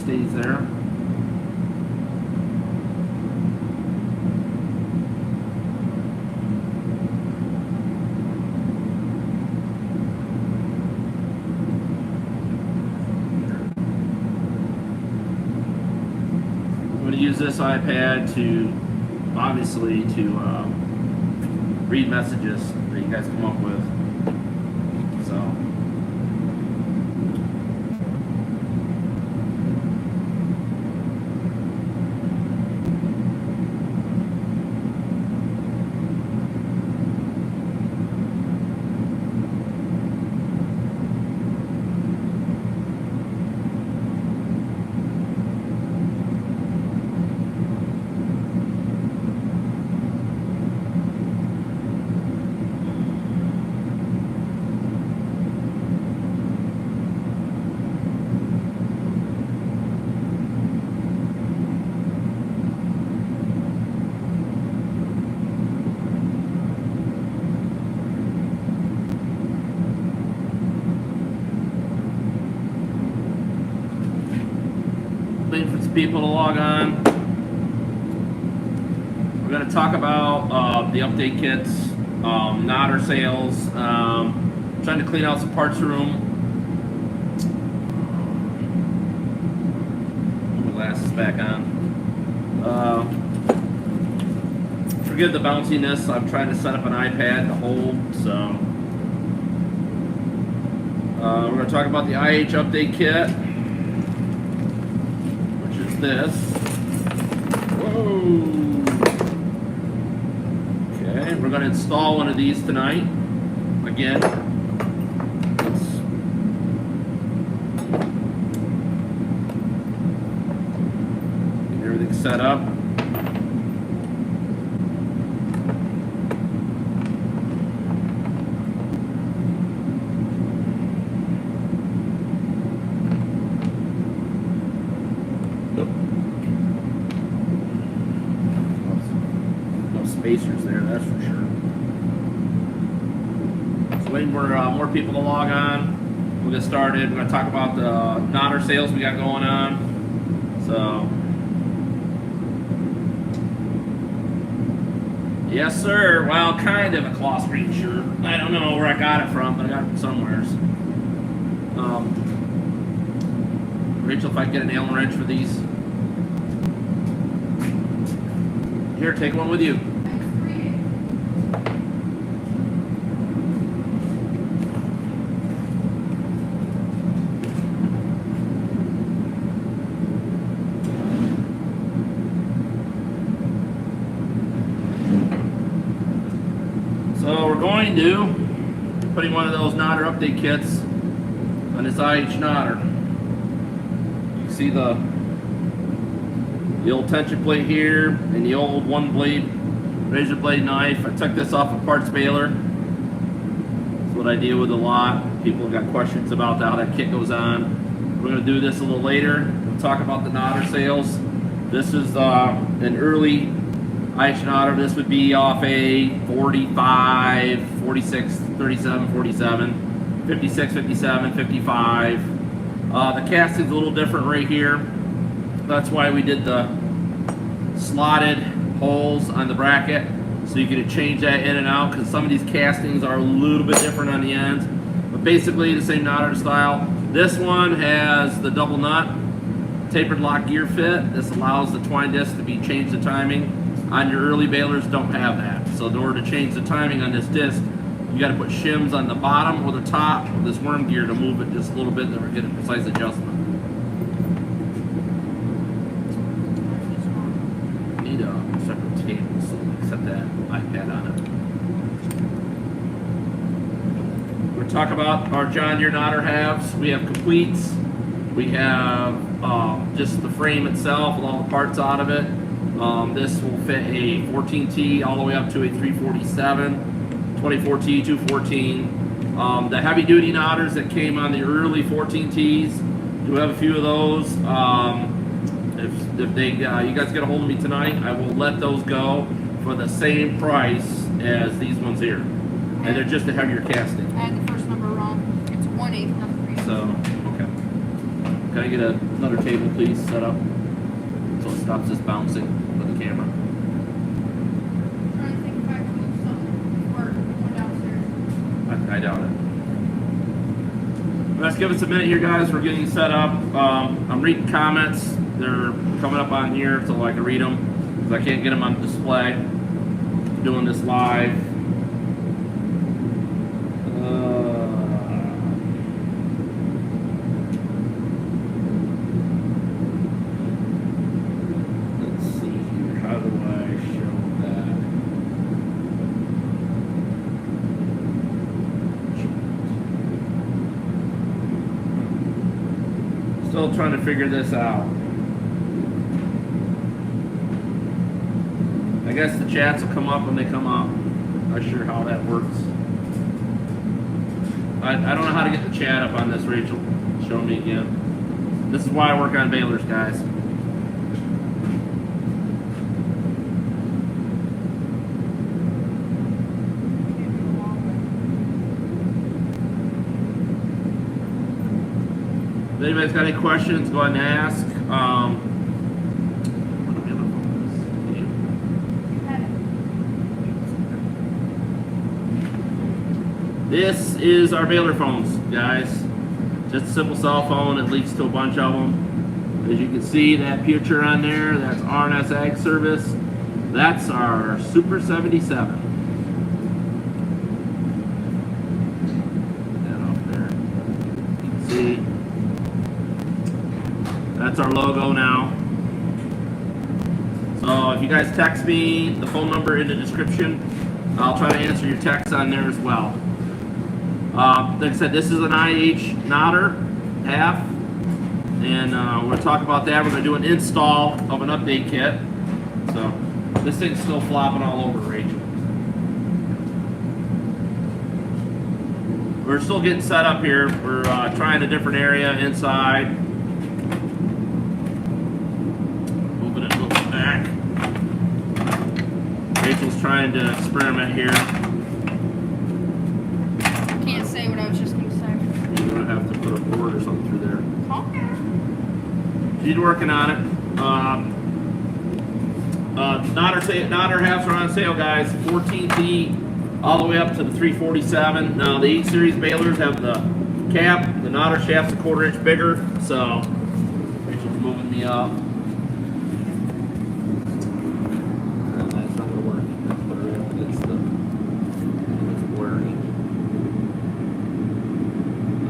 stays there. I'm going to use this iPad to, obviously, to read messages that you guys come up with. So. Waiting for some people to log on. We're going to talk about the update kits, nodder sales, trying to clean out some parts room. Put my glasses back on. Forgive the bounciness. I'm trying to set up an iPad to hold, so we're going to talk about the IH update kit. This. Whoa. Okay, we're going to install one of these tonight. Again, let's get everything set up. Spacers there, that's for sure. So waiting for more people to log on. We'll get started. We're going to talk about the nodder sales we got going on. So, yes, sir. Well, kind of a cloth screen shirt. I don't know where I got it from, but I got it from somewhere. Rachel, if I can get an Allen wrench for these. Here, take one with you. So we're going to putting one of those nodder update kits on this IH nodder. You see the old tension plate here and the old one blade razor blade knife. I took this off a parts baler. That's what I deal with a lot. People have got questions about how that kit goes on. We're going to do this a little later. We'll talk about the nodder sales. This is an early IH nodder. This would be off a 45, 46, 37, 47, 56, 57, 55. The casting's a little different right here. That's why we did the slotted holes on the bracket, so you can change that in and out, because some of these castings are a little bit different on the ends. But basically the same nodder style. This one has the double nut tapered lock gear fit. This allows the twine disc to be changed the timing. On your early balers don't have that. So in order to change the timing on this disc, you got to put shims on the bottom or the top of this worm gear to move it just a little bit and get a precise adjustment. Need a separate table so we can set that iPad on it. We're talking about our John Deere nodder halves. We have completes. We have just the frame itself with all the parts out of it. This will fit a 14T all the way up to a 347, 24T, 214. The heavy duty nodders that came on the early 14Ts, do have a few of those. If they, you guys get a hold of me tonight, I will let those go for the same price as these ones here. And they're just a heavier casting. I had the first number wrong. It's 1/8, not 3. So, okay. Can I get another table, please, set up so it stops this bouncing with the camera. I'm trying to think if I can move something before going downstairs. I doubt it. Let's give us a minute here, guys. We're getting set up. I'm reading comments. They're coming up on here so I can read them because I can't get them on display. I'm doing this live. Let's see here. How do I show that? Still trying to figure this out. I guess the chats will come up when they come up. Not sure how that works. I don't know how to get the chat up on this, Rachel. Show me again. This is why I work on balers, guys. If anybody's got any questions, go ahead and ask. This is our baler phones, guys. Just a simple cell phone. It leads to a bunch of them. As you can see, that picture on there, that's R&S Ag Service. That's our Super 77. That off there. You can see. That's our logo now. So if you guys text me, the phone number in the description, I'll try to answer your texts on there as well. Like I said, this is an IH nodder half, and we're going to talk about that. We're going to do an install of an update kit. So this thing's still flopping all over, Rachel. We're still getting set up here. We're trying a different area inside. Moving it a little back. Rachel's trying to experiment here. Can't say what I was just going to say. You're going to have to put a board or something through there. Okay. She's working on it. Nodder halves are on sale, guys. 14T all the way up to the 347. Now the 8 series balers have the cap. The nodder shaft's a 1/4 inch bigger. So Rachel's moving me up. That's not gonna work. Let's put her in against the blurry.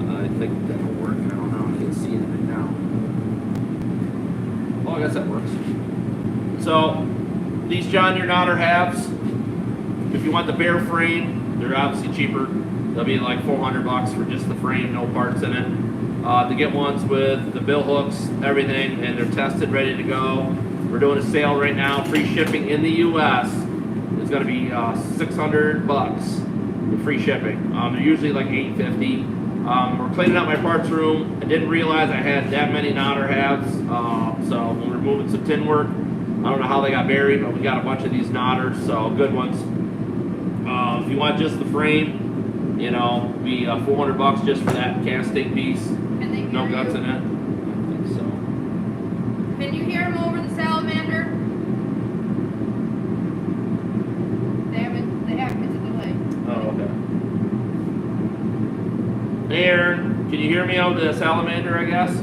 I think that'll work. I don't know. I can't see anything now. Oh, I guess that works. So these John Deere nodder halves, if you want the bare frame, they're obviously cheaper. They'll be like $400 for just the frame, no parts in it. To get ones with the bill hooks, everything, and they're tested, ready to go. We're doing a sale right now. Free shipping in the U.S. is going to be $600 with free shipping. They're usually like $850. We're cleaning out my parts room. I didn't realize I had that many nodder halves, so when we're moving some tin work, I don't know how they got buried, but we got a bunch of these nodders, so good ones. If you want just the frame, you know, be $400 just for that casting piece. Can they hear No guts you? in it. I think so. Can you hear him over the salamander? They haven't hit the delay. Oh, okay. Aaron, can you hear me over the salamander, I guess?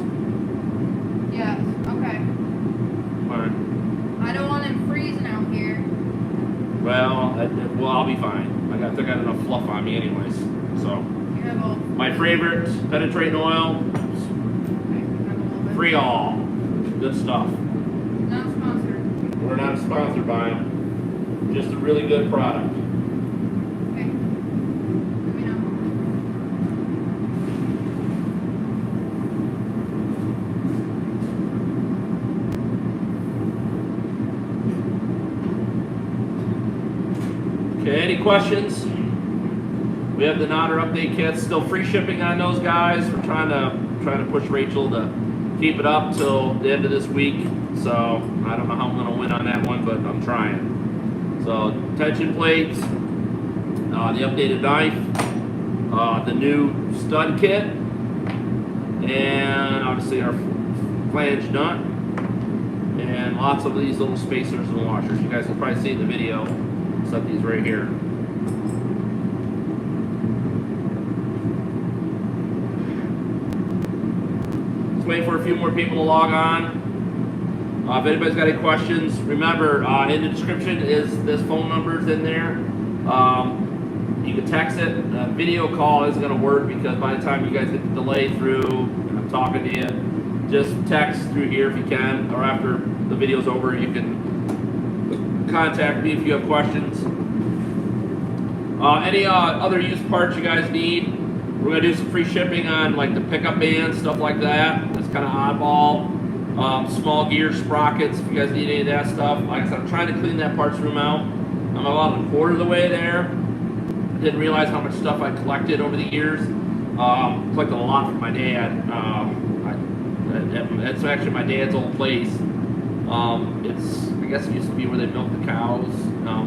Yes, okay. Fine. I don't want him freezing out here. Well, I'll be fine. I got enough fluff on me anyways. So, You have a, my favorite, penetrating oil, okay, you have a little bit. free all. Good stuff. Not sponsored. We're not sponsored by them. Just a really good product. Okay. Let me know. Okay, any questions? We have the nodder update kits, still free shipping on those guys. We're trying to push Rachel to keep it up till the end of this week. So I don't know how I'm gonna win on that one, but I'm trying. So tension plates, the updated knife, the new stud kit, and obviously our flange nut, and lots of these little spacers and washers. You guys will probably see in the video. Set these right here. Just waiting for a few more people to log on. If anybody's got any questions, remember in the description is this phone number's in there. You can text it. Video call isn't going to work because by the time you guys get the delay through and I'm talking to you, just text through here if you can, or after the video's over, you can contact me if you have questions. Any other used parts you guys need, we're going to do some free shipping on like the pickup bands, stuff like that. It's kind of oddball. Small gear sprockets, if you guys need any of that stuff. Like I said, I'm trying to clean that parts room out. I'm about a quarter of the way there. Didn't realize how much stuff I collected over the years. Collected a lot from my dad. It's actually my dad's old place. I guess it used to be where they milked the cows.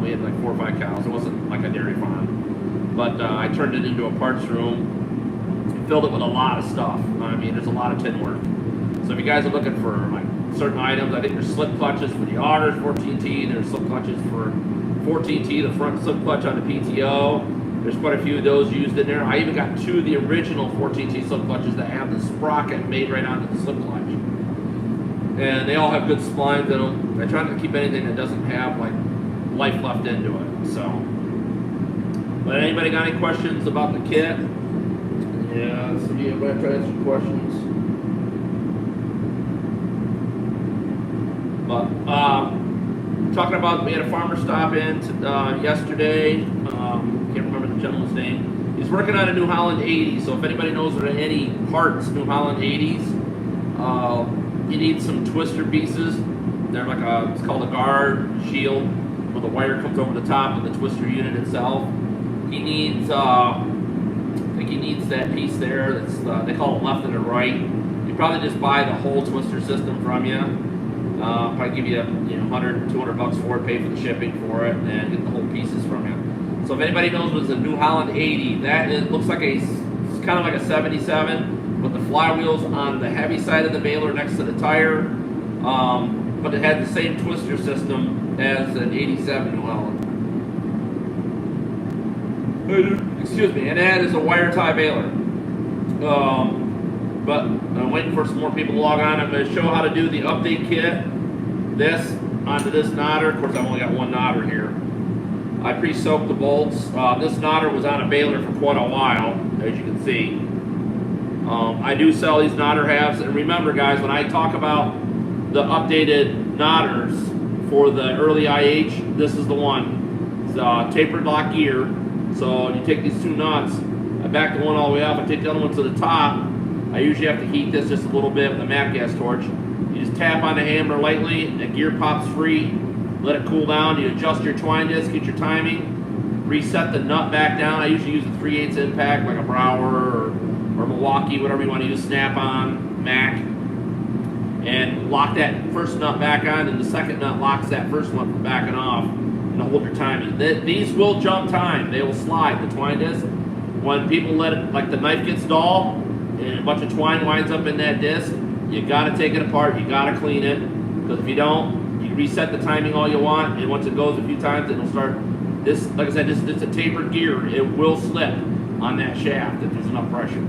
We had like 4 or 5 cows. It wasn't like a dairy farm. But I turned it into a parts room. Filled it with a lot of stuff. I mean, there's a lot of tin work. So if you guys are looking for like certain items, I think there's slip clutches for the Otters 14T. There's slip clutches for 14T, the front slip clutch on the PTO. There's quite a few of those used in there. I even got 2 of the original 14T slip clutches that have the sprocket made right onto the slip clutch. And they all have good splines in them. I try not to keep anything that doesn't have like life left into it. So, but anybody got any questions about the kit? Yeah, so yeah, I'm gonna try to answer some questions. But talking about, we had a farmer stop in yesterday. Can't remember the gentleman's name. He's working on a New Holland 80. So if anybody knows of any parts New Holland 80s, he needs some twister pieces. They're like it's called a guard shield, where the wire comes over the top of the twister unit itself. He needs, I think he needs that piece there. That's they call it left and the right. You probably just buy the whole twister system from you. Probably give you, $100, $200 for it, pay for the shipping for it, and get the whole pieces from you. So if anybody knows what's a New Holland 80, it looks like it's kind of like a 77, but the flywheel's on the heavy side of the baler next to the tire, but it had the same twister system as an 87 New Holland. Excuse me, and that is a wire tie baler. But I'm waiting for some more people to log on. I'm going to show how to do the update kit. This onto this knotter. Of course, I've only got one knotter here. I pre-soaked the bolts. This knotter was on a baler for quite a while, as you can see. I do sell these knotter halves. And remember, guys, when I talk about the updated knotters for the early IH, this is the one. It's tapered lock gear. So you take these 2 nuts. I back the one all the way up. I take the other one to the top. I usually have to heat this just a little bit with a MAP gas torch. You just tap on the hammer lightly, the gear pops free, let it cool down, you adjust your twine disc, get your timing, reset the nut back down. I usually use a 3/8 impact like a Brower or Milwaukee, whatever you want to use, Snap-on, Mac, and lock that first nut back on, and the second nut locks that first one from backing off, and hold your timing. These will jump time, they will slide, the twine disc. When people let it, like the knife gets dull, and a bunch of twine winds up in that disc, you gotta take it apart, you gotta clean it, because if you don't, you can reset the timing all you want, and once it goes a few times, it'll start, this, like I said, it's a tapered gear, it will slip on that shaft if there's enough pressure.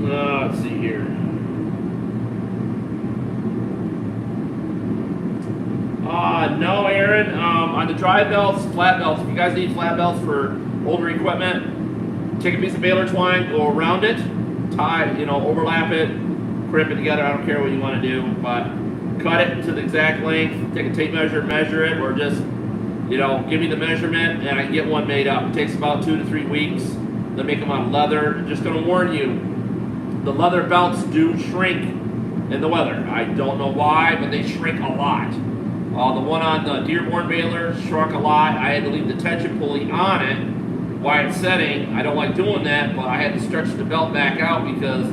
Let's see here. No, Aaron, on the dry belts, flat belts, if you guys need flat belts for older equipment, take a piece of baler twine, go around it, tie, overlap it, crimp it together. I don't care what you want to do, but cut it to the exact length. Take a tape measure, measure it, or just, give me the measurement, and I can get one made up. It takes about 2 to 3 weeks. They make them out of leather. I'm just going to warn you, the leather belts do shrink in the weather. I don't know why, but they shrink a lot. The one on the Dearborn baler shrunk a lot. I had to leave the tension pulley on it while it's setting. I don't like doing that, but I had to stretch the belt back out because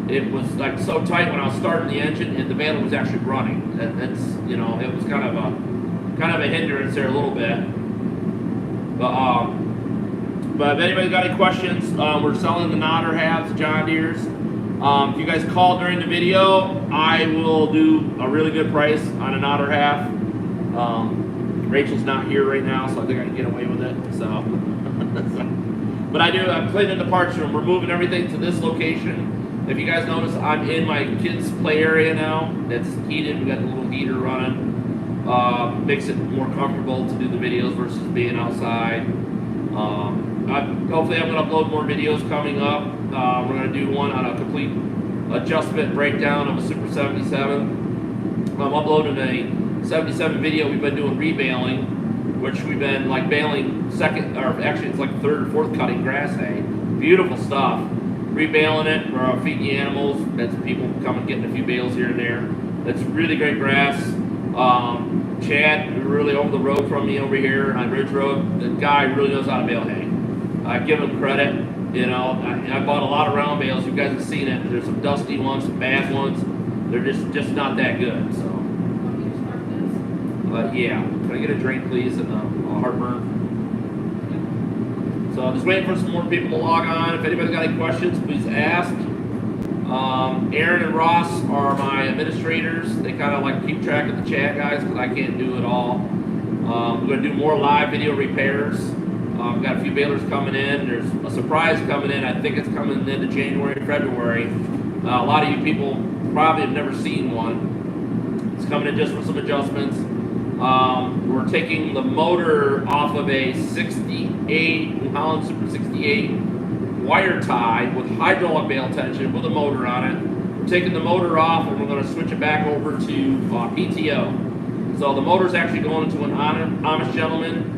it was like so tight when I was starting the engine, and the baler was actually running. That's it was kind of a hindrance there a little bit. But if anybody's got any questions, we're selling the knotter halves, John Deere's. If you guys call during the video, I will do a really good price on an otter half. Rachel's not here right now, so I think I can get away with it. So, but I'm cleaning the parts room. We're moving everything to this location. If you guys notice, I'm in my kids' play area now. It's heated. We got the little heater running. Makes it more comfortable to do the videos versus being outside. Hopefully I'm going to upload more videos coming up. We're going to do one on a complete adjustment breakdown of a Super 77. I'm uploading a 77 video. We've been doing rebaling, which we've been like baling second, or actually it's like third or fourth cutting grass hay. Beautiful stuff. Rebaling it, we're feeding the animals. That's people coming getting a few bales here and there. That's really great grass. Chad, really over the road from me over here on Ridge Road, the guy really knows how to bale hay. I give him credit. You know, I bought a lot of round bales. You guys have seen it. There's some dusty ones, some bad ones. They're just not that good. So, Want me to start this? yeah. Can I get a drink, please, and a heartburn? So I'm just waiting for some more people to log on. If anybody's got any questions, please ask. Aaron and Ross are my administrators. They kind of like keep track of the chat, guys, because I can't do it all. We're going to do more live video repairs. We've got a few balers coming in. There's a surprise coming in. I think it's coming into January, February. A lot of you people probably have never seen one. It's coming in just for some adjustments. We're taking the motor off of a 68 New Holland Super 68 wire tie with hydraulic bale tension with a motor on it. We're taking the motor off and we're going to switch it back over to PTO. So the motor's actually going to an Amish gentleman.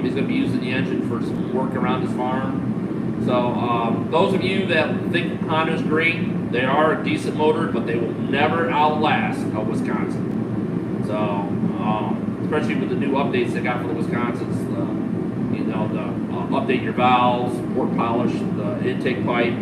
He's going to be using the engine for some work around his farm. So those of you that think Honda's great, they are a decent motor, but they will never outlast a Wisconsin. So especially with the new updates they got for the Wisconsins, update your valves, port polish, the intake pipe.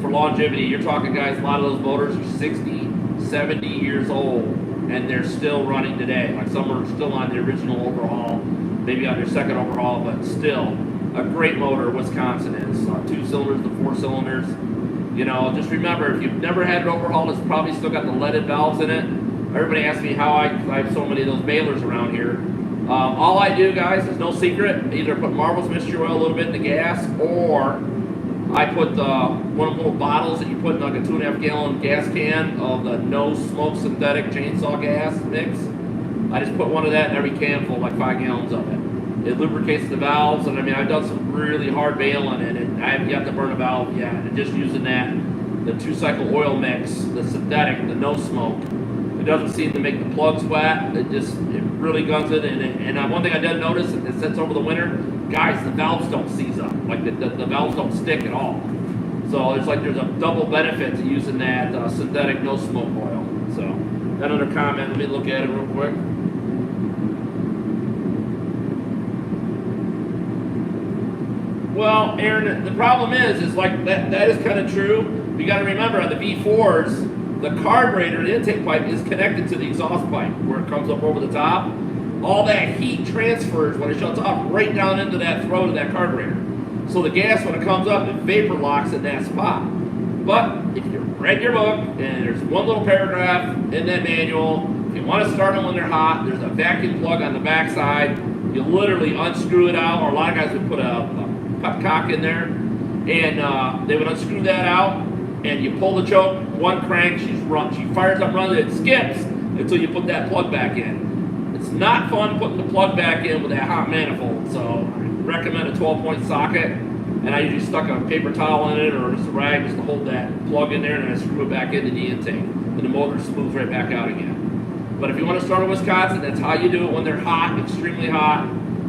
For longevity, you're talking, guys, a lot of those motors are 60, 70 years old, and they're still running today. Like some are still on the original overhaul, maybe on their second overhaul, but still a great motor. Wisconsin is 2 cylinders to 4 cylinders. You know, just remember, if you've never had it overhauled, it's probably still got the leaded valves in it. Everybody asks me how I have so many of those balers around here. All I do, guys, is no secret. Either put Marvel's Mystery Oil a little bit in the gas, or I put one of the little bottles that you put in like a 2.5 gallon gas can of the no smoke synthetic chainsaw gas mix. I just put one of that in every can full, like 5 gallons of it. It lubricates the valves, and I mean, I've done some really hard baling in it. I haven't yet to burn a valve yet. And just using that, the 2-cycle oil mix, the synthetic, the no smoke. It doesn't seem to make the plugs wet. It really guns it. And one thing I did notice, it sits over the winter, guys, the valves don't seize up. Like the valves don't stick at all. So it's like there's a double benefit to using that synthetic no smoke oil. So another comment. Let me look at it real quick. Well, Aaron, the problem is like that is kind of true. You got to remember on the V4s. The carburetor, the intake pipe, is connected to the exhaust pipe where it comes up over the top. All that heat transfers when it shuts off right down into that throat of that carburetor. So the gas, when it comes up, it vapor locks in that spot. But if you read your book, and there's one little paragraph in that manual, if you want to start them when they're hot, there's a vacuum plug on the back side. You literally unscrew it out, or a lot of guys would put a pepcock in there, and they would unscrew that out. And you pull the choke, one crank, she fires up, runs, it skips until you put that plug back in. It's not fun putting the plug back in with that hot manifold, so I recommend a 12-point socket, and I usually stuck a paper towel in it or just a rag just to hold that plug in there, and I screw it back into the intake, and the motor smooths right back out again. But if you want to start in Wisconsin, that's how you do it when they're hot, extremely hot,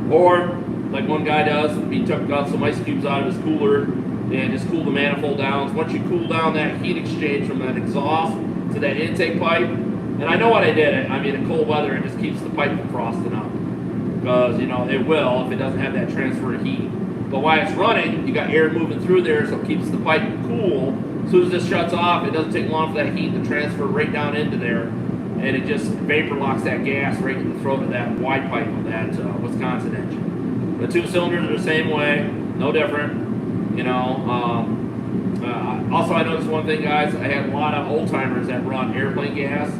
or like one guy does, he got some ice cubes out of his cooler, and just cool the manifold down. Once you cool down that heat exchange from that exhaust to that intake pipe, and I know what I did. I mean, in cold weather, it just keeps the pipe from frosting up. Because, it will if it doesn't have that transfer of heat. But while it's running, you got air moving through there, so it keeps the pipe cool. As soon as this shuts off, it doesn't take long for that heat to transfer right down into there. And it just vapor locks that gas right in the throat of that wide pipe of that Wisconsin engine. The 2 cylinders are the same way, no different. Also, I noticed one thing, guys. I have a lot of old timers that run airplane gas.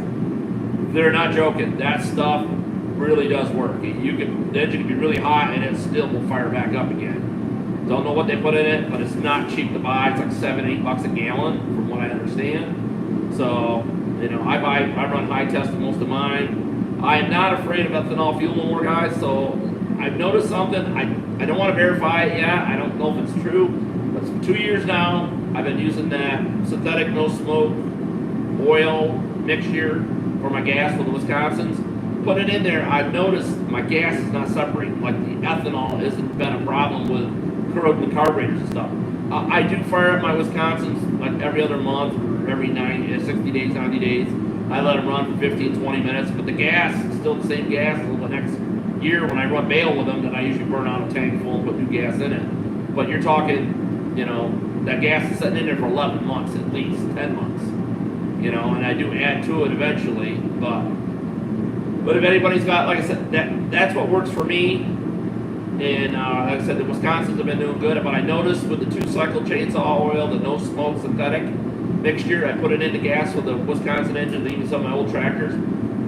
They're not joking. That stuff really does work. The engine can be really hot and it still will fire back up again. Don't know what they put in it, but it's not cheap to buy. It's like $7-8 a gallon, from what I understand. So, I run high test in most of mine. I am not afraid of ethanol fuel no more, guys. So I've noticed something. I don't want to verify it yet. I don't know if it's true, but for 2 years now, I've been using that synthetic no smoke oil mixture for my gas for the Wisconsins. Put it in there. I've noticed my gas is not separating. Like the ethanol hasn't been a problem with corroding the carburetors and stuff. I do fire up my Wisconsins like every other month or every 60 days, 90 days. I let them run for 15, 20 minutes, but the gas is still the same gas until the next year when I run bale with them, then I usually burn out a tank full and put new gas in it. But you're talking, that gas is sitting in there for 11 months at least, 10 months. And I do add to it eventually, but if anybody's got, like I said, that's what works for me. And like I said, the Wisconsins have been doing good, but I noticed with the 2-cycle chainsaw oil, the no smoke synthetic mixture, I put it into gas with the Wisconsin engine, even some of my old tractors.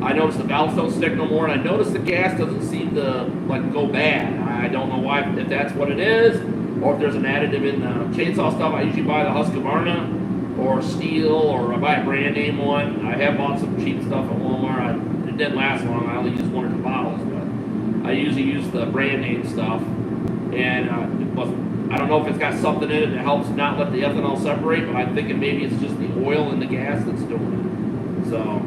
I noticed the valves don't stick no more, and I noticed the gas doesn't seem to go bad. I don't know why, if that's what it is, or if there's an additive in the chainsaw stuff. I usually buy the Husqvarna or Steel, or I buy a brand name one. I have bought some cheap stuff at Walmart. It didn't last long. I only used 1 or 2 bottles, but I usually use the brand name stuff. And I don't know if it's got something in it that helps not let the ethanol separate, but I'm thinking maybe it's just the oil in the gas that's doing it. So.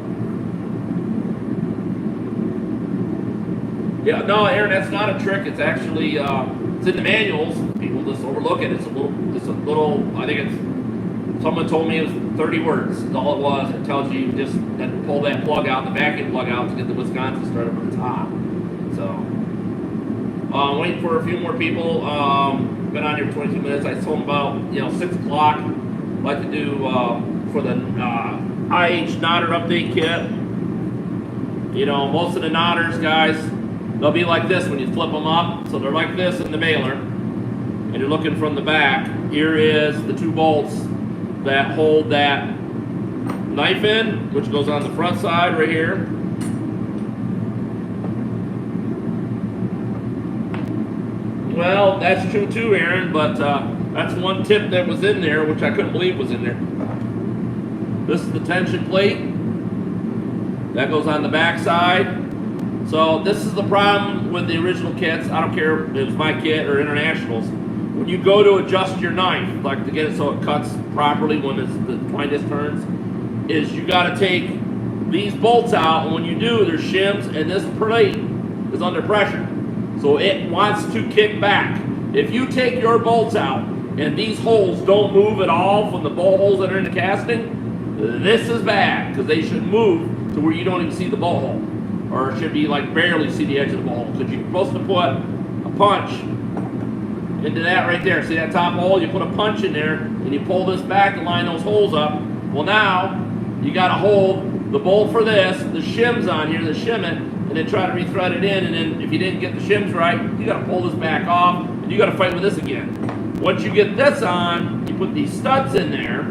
Yeah, no, Aaron, that's not a trick. It's actually it's in the manuals. People just overlook it. It's a little. I think it's. Someone told me it was 30 words. That's all it was. It tells you just to pull that plug out, the vacuum plug out, to get the Wisconsin started from the top. So, waiting for a few more people. Been on here for 22 minutes. I told them about 6 o'clock. I'd like to do for the IH Nodder update kit. Most of the Nodders, guys, they'll be like this when you flip them up. So they're like this in the baler, and you're looking from the back. Here is the 2 bolts that hold that knife in, which goes on the front side right here. Well, that's true too, Aaron, but that's one tip that was in there, which I couldn't believe was in there. This is the tension plate. That goes on the back side. So this is the problem with the original kits. I don't care if it was my kit or Internationals. When you go to adjust your knife, like to get it so it cuts properly when the point disc turns, is you got to take these bolts out, and when you do, there's shims, and this plate is under pressure. So it wants to kick back. If you take your bolts out, and these holes don't move at all from the bolt holes that are in the casting, this is bad, because they should move to where you don't even see the bolt hole. Or it should be barely see the edge of the bolt hole, because you're supposed to put a punch into that right there. See that top hole? You put a punch in there, and you pull this back to line those holes up. Well, now you got to hold the bolt for this, the shims on here, the shim it, and then try to re-thread it in. And then if you didn't get the shims right, you got to pull this back off, and you got to fight with this again. Once you get this on, you put these studs in there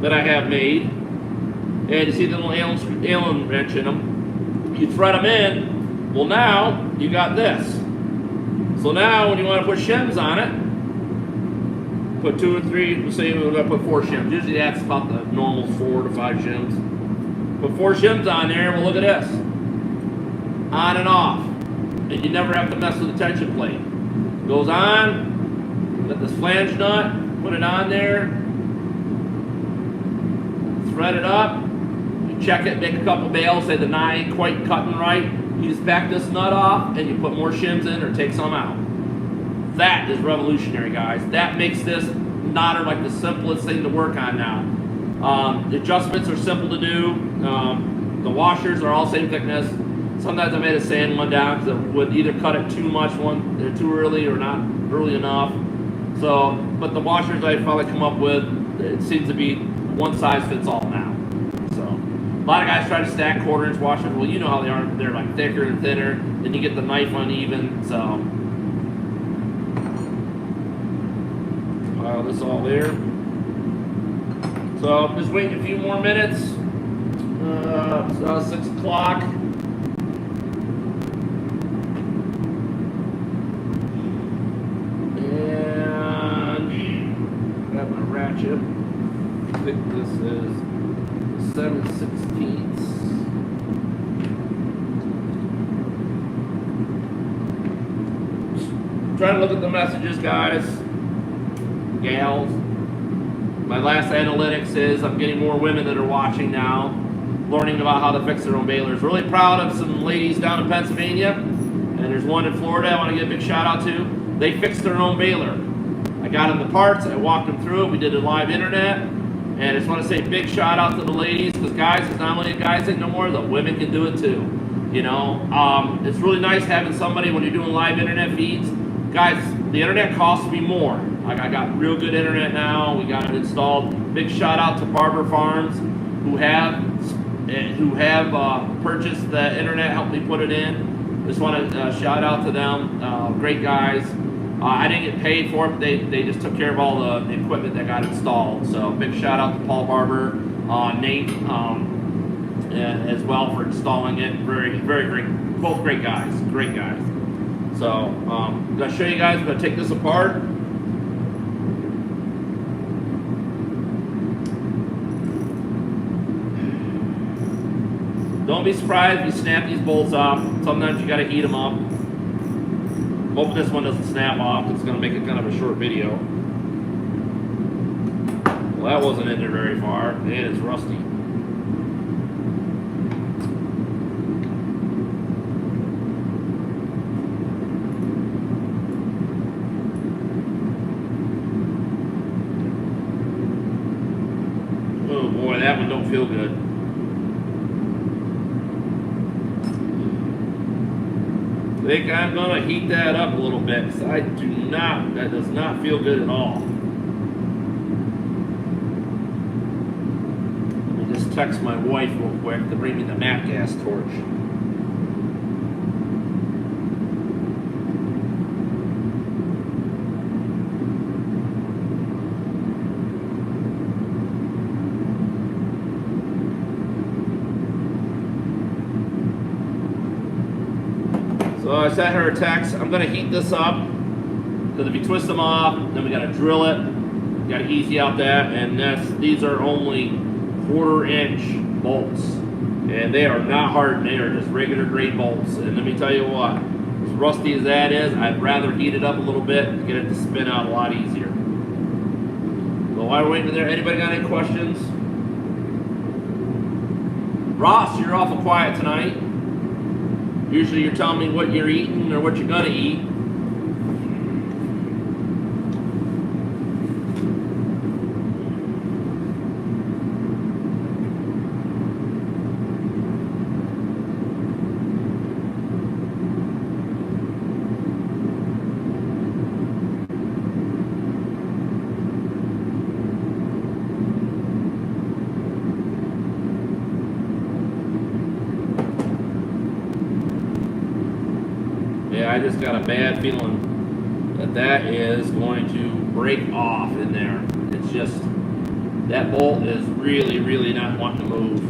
that I have made, and you see the little Allen wrench in them. You thread them in. Well, now you got this. So now when you want to put shims on it, put 2 or 3, let's say we're going to put 4 shims. Usually that's about the normal 4 to 5 shims. Put 4 shims on there, well, look at this. On and off. And you never have to mess with the tension plate. Goes on, get this flange nut, put it on there, thread it up, you check it, make a couple bales, say the knot ain't quite cutting right. You just back this nut off, and you put more shims in or take some out. That is revolutionary, guys. That makes this nodder like the simplest thing to work on now. The adjustments are simple to do. The washers are all same thickness. Sometimes I made a sand one down because it would either cut it too much they're too early or not early enough. So, but the washers I finally come up with, it seems to be one size fits all now. A lot of guys try to stack 1/4-inch washers. Well, you know how they are. They're like thicker and thinner. Then you get the knife uneven. So, pile this all there. So I'm just waiting a few more minutes. It's now 6 o'clock. And got my ratchet. I think this is 7/16. Trying to look at the messages, guys, gals. My last analytics is I'm getting more women that are watching now, learning about how to fix their own balers. Really proud of some ladies down in Pennsylvania, and there's one in Florida I want to give a big shout out to. They fixed their own baler. I got them the parts, I walked them through it, we did a live internet, and I just want to say big shout out to the ladies, because guys, it's not only a guys thing no more, the women can do it too. You know, it's really nice having somebody when you're doing live internet feeds. Guys, the internet costs me more. Like, I got real good internet now. We got it installed. Big shout out to Barber Farms who have purchased the internet, helped me put it in. Just want to shout out to them. Great guys. I didn't get paid for it. They just took care of all the equipment that got installed. So big shout out to Paul Barber, Nate, as well for installing it. Very, very great. Both great guys. Great guys. So I'm going to show you guys. I'm going to take this apart. Don't be surprised if you snap these bolts off. Sometimes you got to heat them up. Hope this one doesn't snap off. It's going to make it kind of a short video. Well, that wasn't in there very far. And it's rusty. Oh boy, that one don't feel good. I think I'm gonna heat that up a little bit because that does not feel good at all. Let me just text my wife real quick to bring me the matte gas torch. So I sent her a text. I'm going to heat this up because if you twist them off, then we got to drill it. Got to easy out that, and these are only 1/4 inch bolts, and they are not hardened. They are just regular grade bolts. And let me tell you what, as rusty as that is, I'd rather heat it up a little bit to get it to spin out a lot easier. So while we're waiting there, anybody got any questions? Ross, you're awful quiet tonight. Usually you're telling me what you're eating or what you're gonna eat. I just got a bad feeling that is going to break off in there. It's just, that bolt is really, really not wanting to move.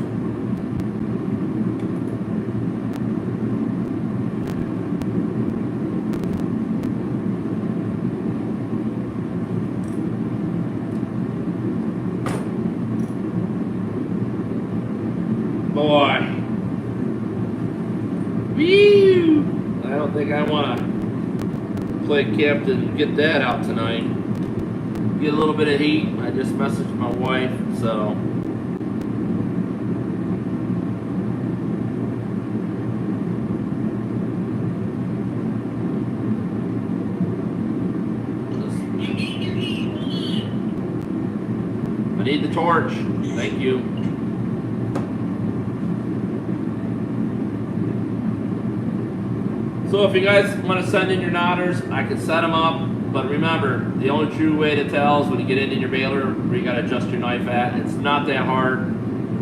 Boy. Whew. I don't think I want to play captain and get that out tonight. Get a little bit of heat. I just messaged my wife, so. I need the torch. Thank you. So if you guys want to send in your knotters, I can set them up. But remember, the only true way to tell is when you get into your baler where you got to adjust your knife at. It's not that hard.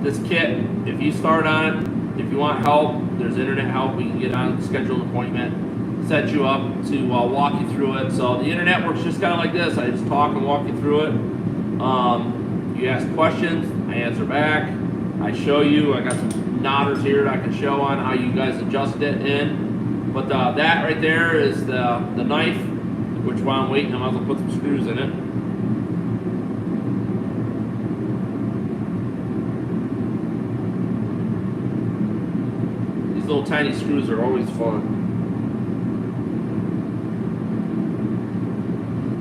This kit, if you start on it, if you want help, there's internet help. We can get on, schedule an appointment, set you up to walk you through it. So the internet works just kind of like this. I just talk and walk you through it. You ask questions, I answer back. I show you. I got some knotters here that I can show on how you guys adjust it in. But that right there is the knife, which while I'm waiting, I might as well put some screws in it. These little tiny screws are always fun.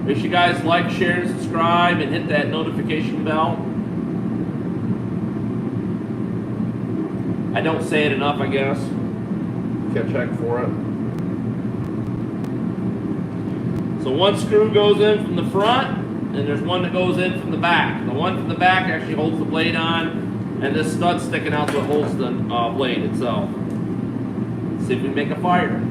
Make sure you guys like, share, and subscribe, and hit that notification bell. I don't say it enough, I guess. Gotta check for it. So one screw goes in from the front, and there's one that goes in from the back. The one from the back actually holds the blade on, and this stud's sticking out so it holds the blade itself. Let's see if we can make a fire.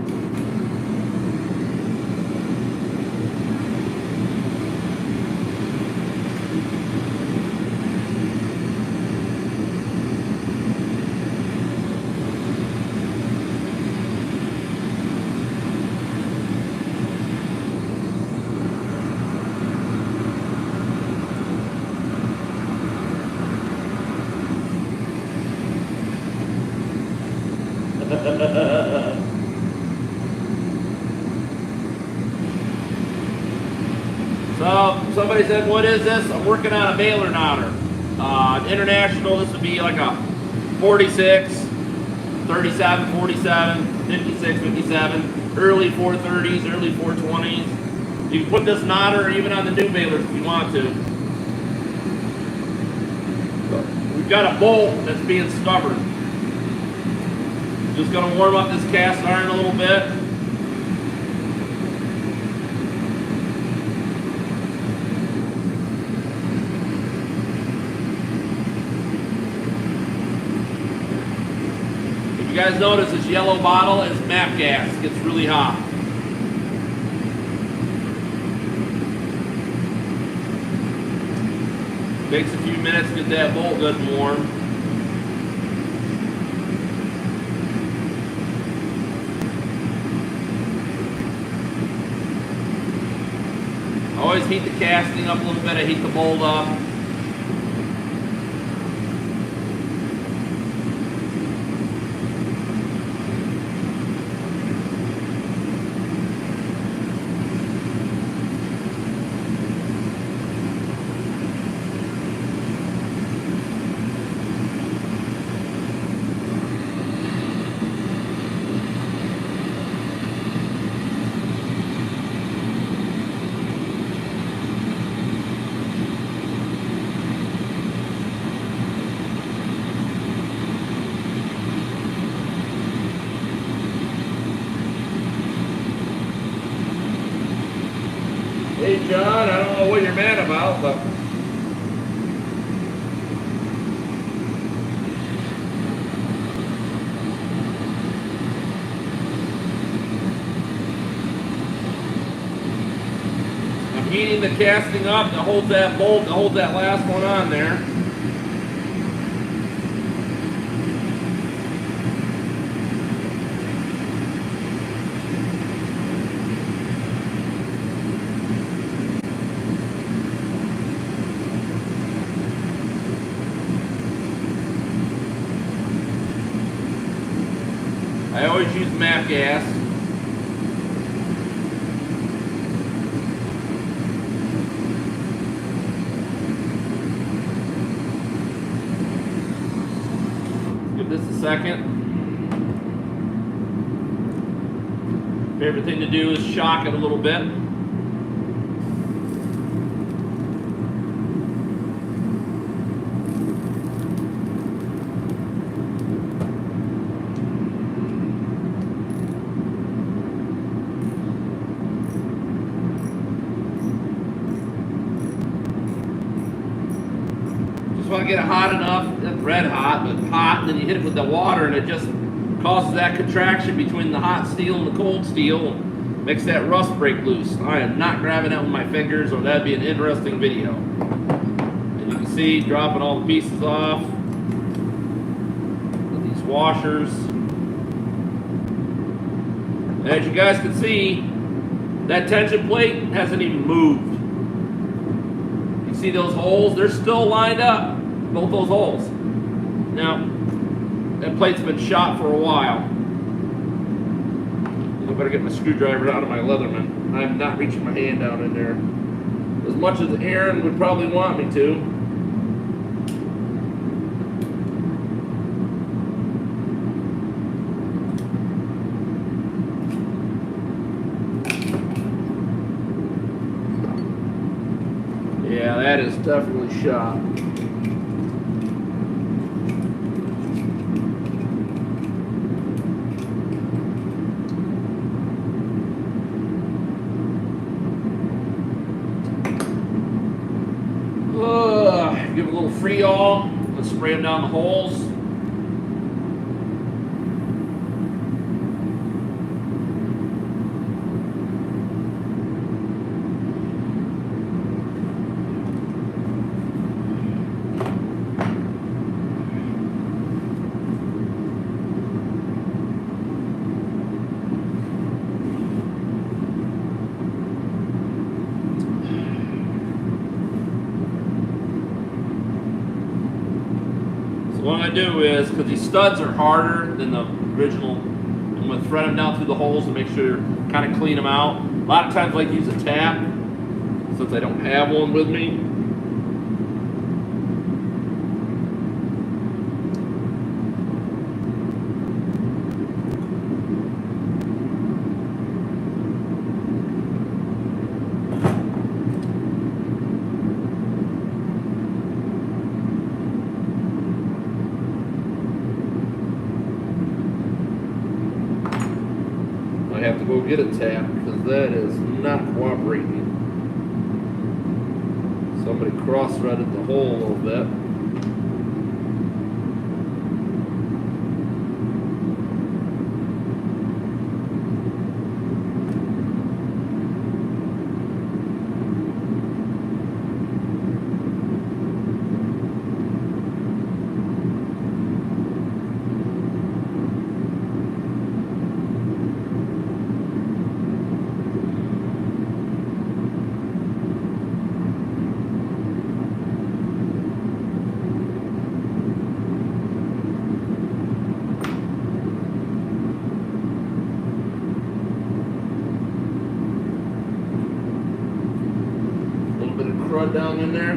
So somebody said, what is this? I'm working on a baler knotter. International, this would be like a 46, 37, 47, 56, 57, early 430s, early 420s. You can put this knotter even on the new balers if you want to. We've got a bolt that's being stubborn. Just going to warm up this cast iron a little bit. If you guys notice, this yellow bottle is MAP gas. It gets really hot. Takes a few minutes to get that bolt good and warm. Always heat the casting up a little bit. I heat the bolt up. Hey John, I don't know what you're mad about, but I'm heating the casting up to hold that bolt, to hold that last one on there. I always use MAP gas. Give this a second. Favorite thing to do is shock it a little bit. Just want to get it hot enough, not red hot, but hot, and then you hit it with the water and it just causes that contraction between the hot steel and the cold steel, and makes that rust break loose. I am not grabbing that with my fingers, or that'd be an interesting video. And you can see, dropping all the pieces off with these washers. And as you guys can see, that tension plate hasn't even moved. You See those holes? They're still lined up, both those holes. Now, that plate's been shot for a while. I better get my screwdriver out of my Leatherman. I'm not reaching my hand down in there as much as Aaron would probably want me to. Yeah, that is definitely shot. Give it a little free all. Let's spray them down the holes. What I'm going to do is, because these studs are harder than the original, I'm going to thread them down through the holes to make sure, kind of clean them out. A lot of times I like to use a tap, since I don't have one with me. I have to go get a tap because that is not cooperating. Somebody cross-threaded the hole a little bit. Crud down in there.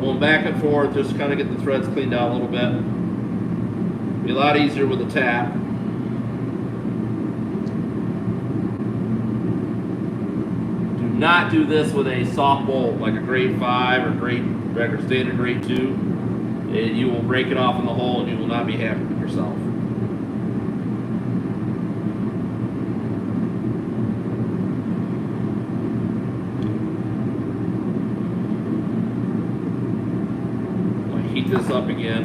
Going back and forth, just kind of get the threads cleaned out a little bit. Be a lot easier with a tap. Do not do this with a soft bolt like a grade 5 or regular standard grade 2. You will break it off in the hole and you will not be happy with yourself. Heat this up again.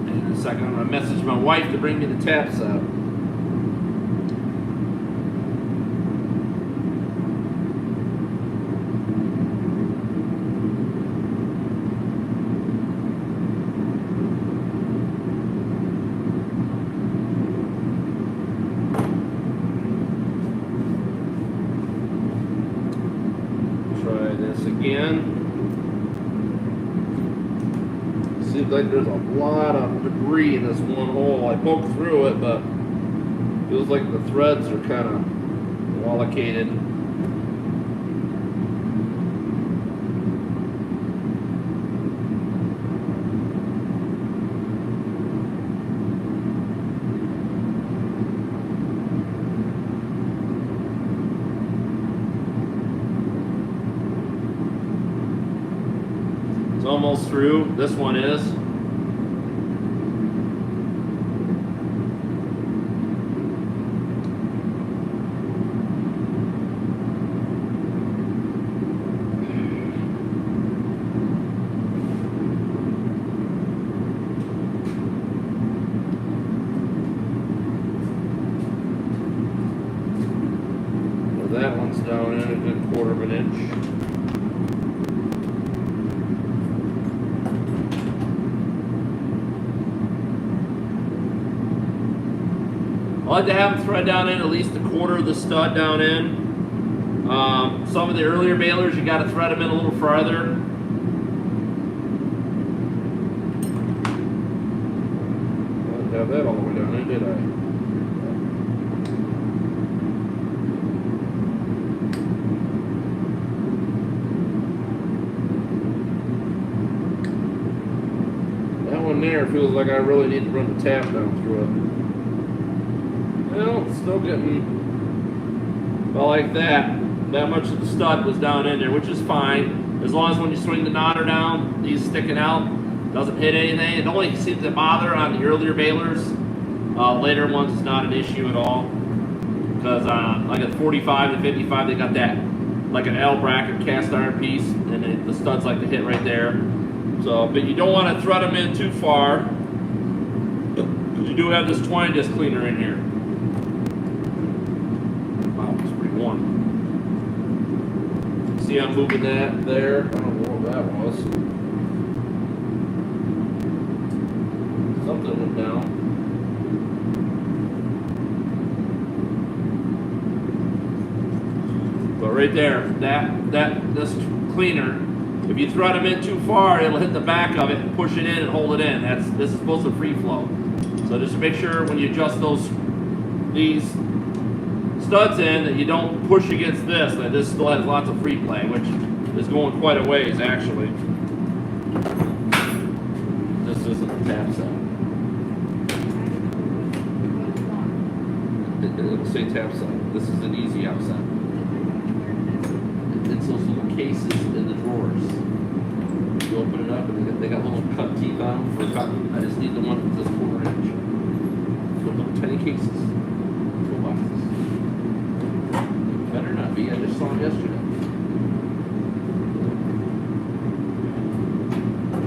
And in a second, I'm going to message my wife to bring me the taps up. Again. Seems like there's a lot of debris in this one hole. I poked through it, but it feels like the threads are kind of allocated. almost through. This one is. That one's down in a good 1/4 of an inch. I like to have them thread down in at least a 1/4 of the stud down in. Some of the earlier balers, you got to thread them in a little farther. I didn't have that all the way down in, did I? There feels like I really need to run the tap down through it. Well, it's still getting about like that. That much of the stud was down in there, which is fine. As long as when you swing the knotter down, these sticking out, doesn't hit anything. It only seems to bother on the earlier balers. Later ones is not an issue at all. Because like at 45 to 55, they got that like an L bracket cast iron piece, and the studs like to hit right there. So, but you don't want to thread them in too far, because you do have this twine disc cleaner in here. Wow, it's pretty warm. See, I'm moving that there. I don't know what that was. Something went down. But right there, this cleaner. If you thread them in too far, it'll hit the back of it and push it in and hold it in. This is supposed to free flow. So just make sure when you adjust these studs in that you don't push against this, that this still has lots of free play, which is going quite a ways actually. This isn't a tap set. It'll say tap set. This is an easy out set. It's those little cases in the drawers. You open it up and they got little cut teeth on them for cutting. I just need the one that's 1/4 inch. With little tiny cases. Toolboxes. Better not be. I just saw them yesterday.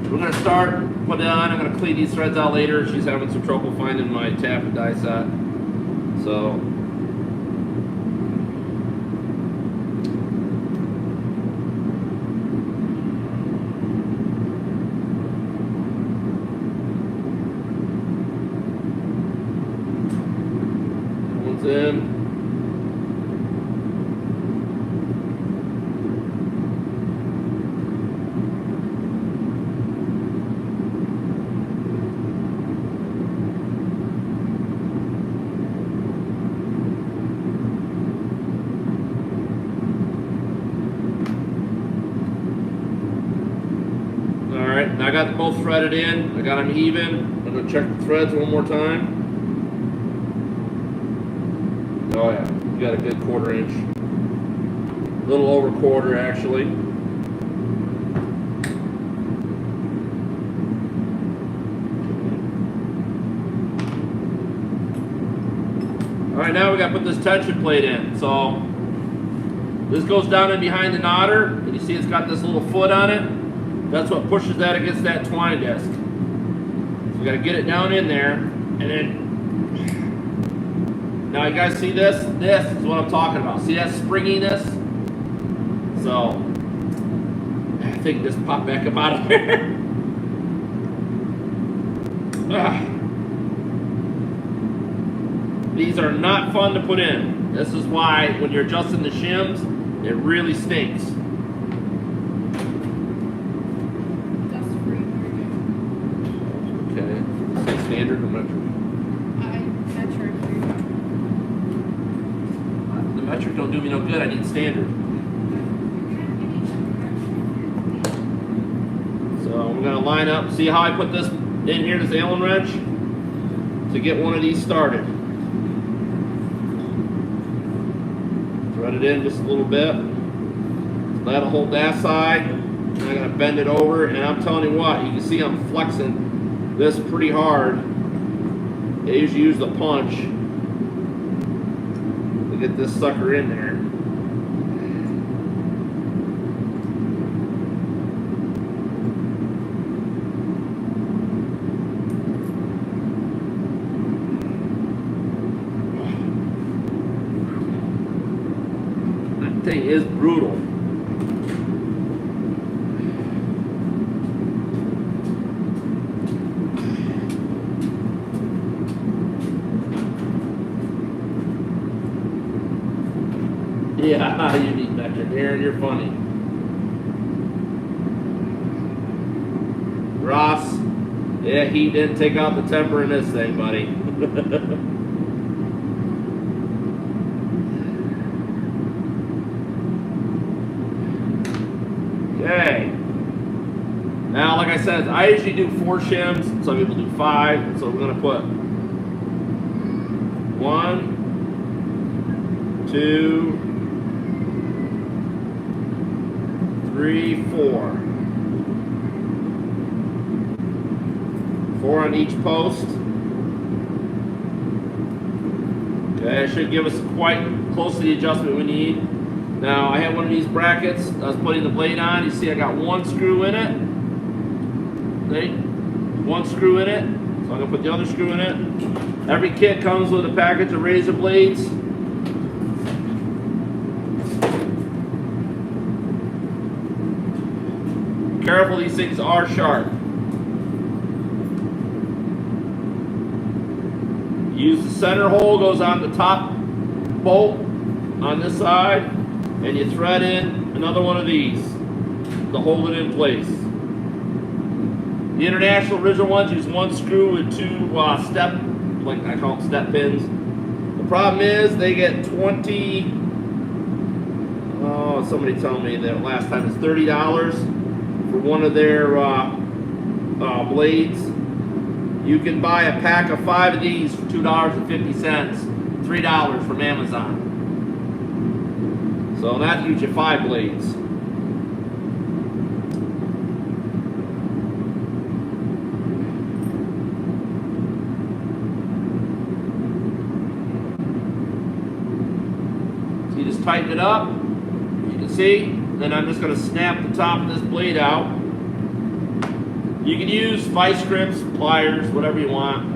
We're going to start, put it on. I'm going to clean these threads out later. She's having some trouble finding my tap and die set. So. In. All right, now I got them both threaded in. I got them even. I'm going to check the threads one more time. Oh yeah, you got a good 1/4 inch. A little over 1/4 actually. Alright, now we got to put this tension plate in. So this goes down in behind the knotter, and you see it's got this little foot on it. That's what pushes that against that twine disc. So we got to get it down in there, and then now you guys see this? This is what I'm talking about. See that springiness? So, I think this popped back up out of there. These are not fun to put in. This is why when you're adjusting the shims, it really stinks. Okay, is it standard or metric? Metric. The metric don't do me no good. I need standard. So we're gonna line up. See how I put this in here, this Allen wrench, to get one of these started. Thread it in just a little bit. That'll hold that side. And I gotta bend it over, and I'm telling you what, you can see I'm flexing this pretty hard. I usually use the punch to get this sucker in there. That thing is brutal. Yeah, you need better. Aaron, you're funny. Ross, yeah, he didn't take out the temper in this thing, buddy. Okay. Now, like I said, I usually do 4 shims. Some people do 5. So we're going to put 1, 2, 3, 4. 4 on each post. Okay, that should give us quite close to the adjustment we need. Now, I have one of these brackets. I was putting the blade on. You see I got 1 screw in it. See? 1 screw in it. So I'm going to put the other screw in it. Every kit comes with a package of razor blades. Careful, these things are sharp. Use the center hole, goes on the top bolt on this side, and you thread in another one of these to hold it in place. The international original ones use 1 screw and 2 step, like I call them step pins. The problem is they get 20, oh, somebody told me that last time it's $30 for one of their blades. You can buy a pack of 5 of these for $2.50, $3 from Amazon. So that gives you 5 blades. So you just tighten it up. You can see. Then I'm just going to snap the top of this blade out. You can use vice grips, pliers, whatever you want.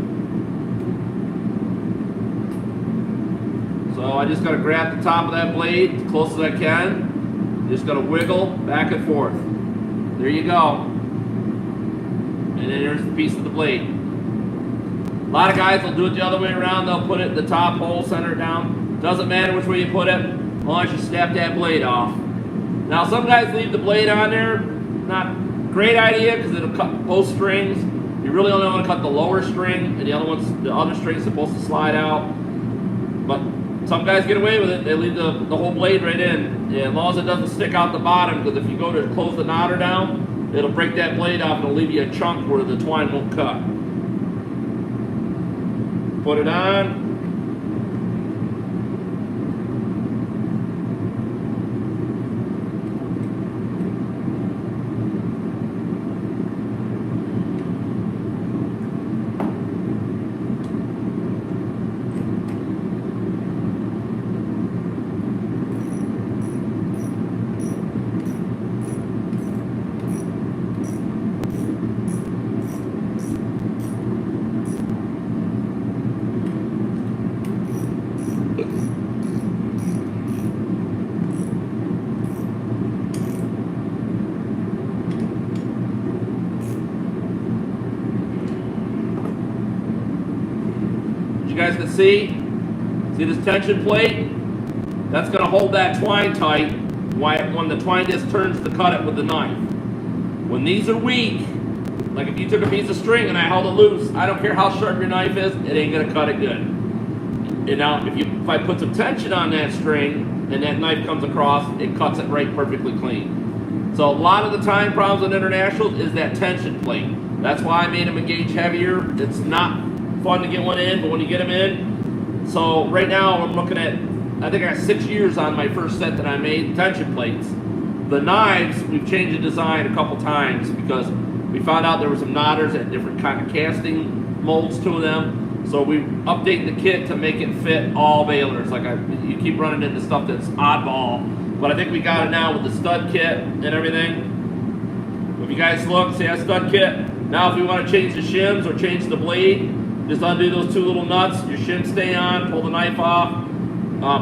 So I just got to grab the top of that blade as close as I can. Just got to wiggle back and forth. There you go. And then there's the piece of the blade. A lot of guys will do it the other way around. They'll put it in the top hole, center it down. Doesn't matter which way you put it, as long as you snap that blade off. Now some guys leave the blade on there. Not great idea because it'll cut both strings. You really only want to cut the lower string, and the other string's supposed to slide out. But some guys get away with it. They leave the whole blade right in, and as long as it doesn't stick out the bottom. Because if you go to close the knotter down, it'll break that blade off and it'll leave you a chunk where the twine won't cut. Put it on. You guys can see this tension plate? That's going to hold that twine tight when the twine disc turns to cut it with the knife. When these are weak, like if you took a piece of string and I held it loose, I don't care how sharp your knife is, it ain't going to cut it good. And now if I put some tension on that string and that knife comes across, it cuts it right perfectly clean. So a lot of the time problems with internationals is that tension plate. That's why I made them a gauge heavier. It's not fun to get one in, but when you get them in, so right now I'm looking at, I think I got 6 years on my first set that I made, tension plates. The knives, we've changed the design a couple times because we found out there were some knotters that had different kind of casting molds to them. So we updated the kit to make it fit all balers. Like you keep running into stuff that's oddball, but I think we got it now with the stud kit and everything. If you guys look, see that stud kit? Now if we want to change the shims or change the blade, just undo those two little nuts, your shims stay on, pull the knife off,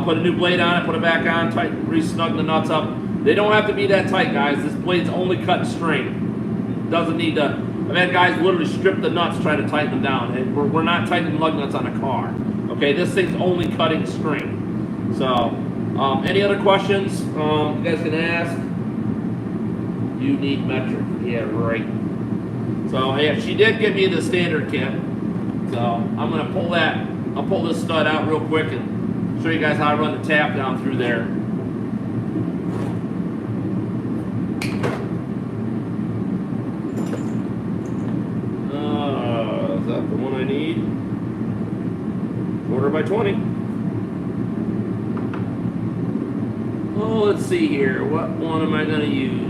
put a new blade on it, put it back on, tight, re-snug the nuts up. They don't have to be that tight, guys. This blade's only cutting string. Doesn't need to, I've had guys literally strip the nuts trying to tighten them down. And we're not tightening lug nuts on a car. Okay, this thing's only cutting string. So, any other questions you guys can ask? You need metric. Yeah, right. So, yeah, she did give me the standard kit. So, I'm going to pull that. I'll pull this stud out real quick and show you guys how I run the tap down through there. Is that the one I need? 1/4 by 20. Oh, let's see here. What one am I going to use?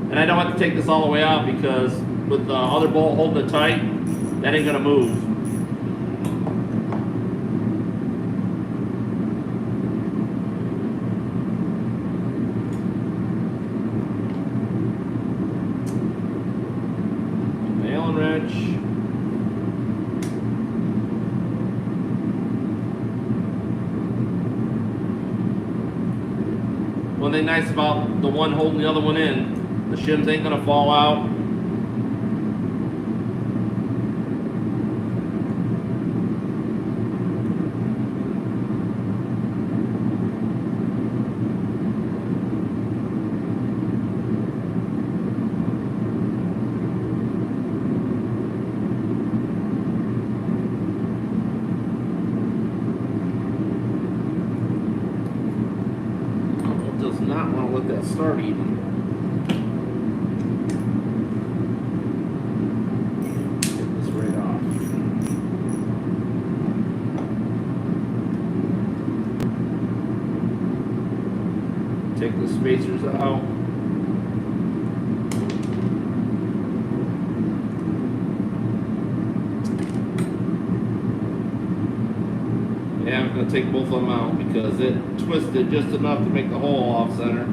And I don't have to take this all the way out because with the other bolt holding it tight, that ain't gonna move. Allen wrench. One thing nice about the one holding the other one in, the shims ain't gonna fall out. It does not want to let that start even. Take the spacers out. Yeah, I'm going to take both of them out because it twisted just enough to make the hole off center.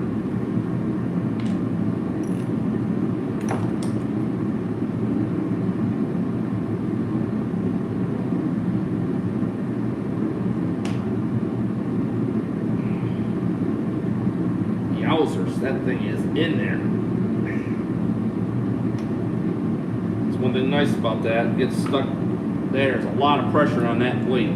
Yowzers, that thing is in there. That's one thing nice about that. It gets stuck there. There's a lot of pressure on that plate.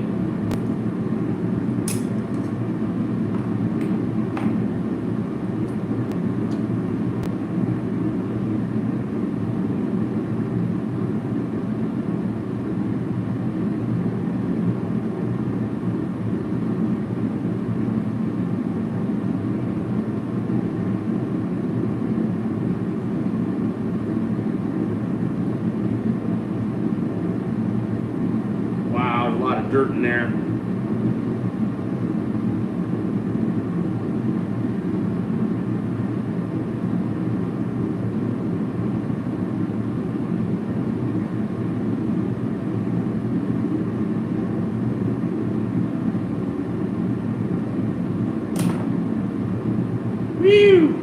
Dirt in there. Whew.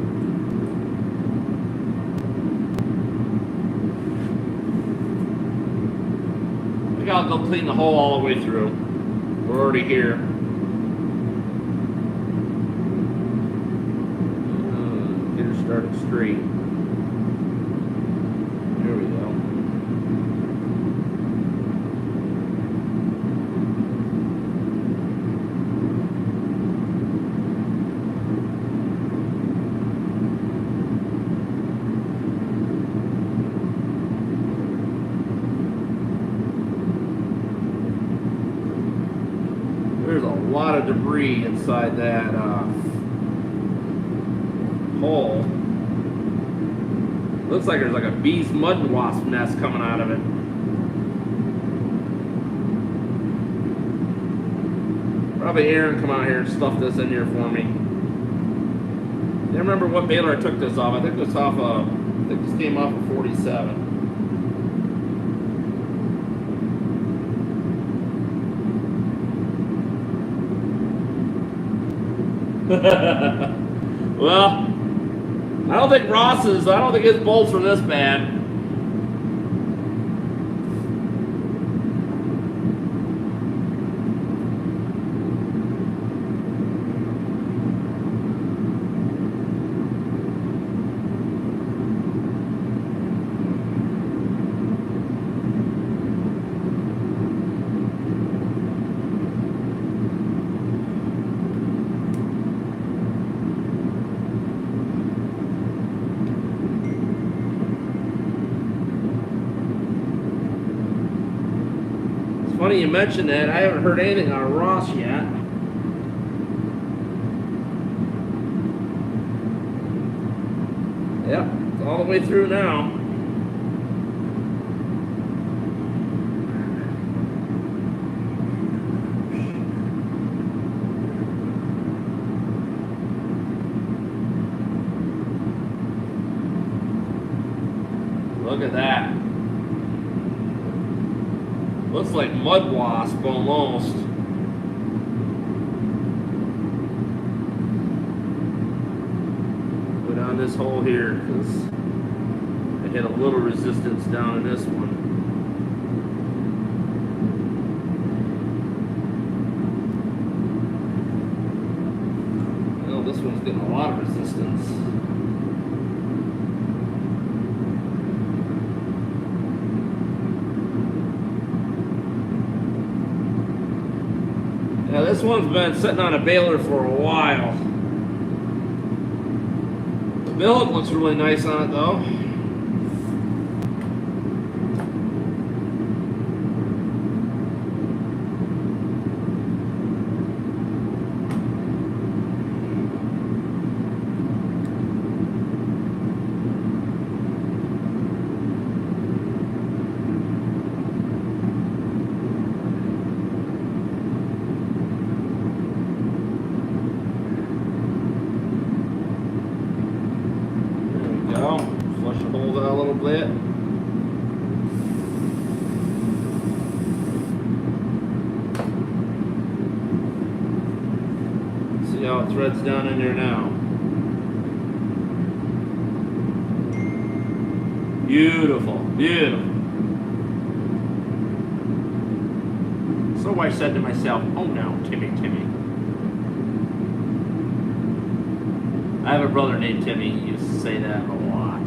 I think I'll go clean the hole all the way through. We're already here. Get her started straight. There we go. There's a lot of debris inside that hole. Looks like there's like a bee's mud wasp nest coming out of it. Probably Aaron come out here and stuff this in here for me. I remember what baler I took this off. I think this off I think this came off of 47. Well, I don't think his bolts are this bad. Funny you mentioned that. I haven't heard anything on Ross yet. Yep, it's all the way through now. Look at that. Looks like mud wasp almost. Go down this hole here because I hit a little resistance down in this one. Well, this one's getting a lot of resistance. Now this one's been sitting on a baler for a while. The billet looks really nice on it though. Flush the holes out a little bit. See how it threads down in there now. Beautiful, beautiful. So I said to myself, oh no, Timmy. I have a brother named Timmy. He used to say that a lot.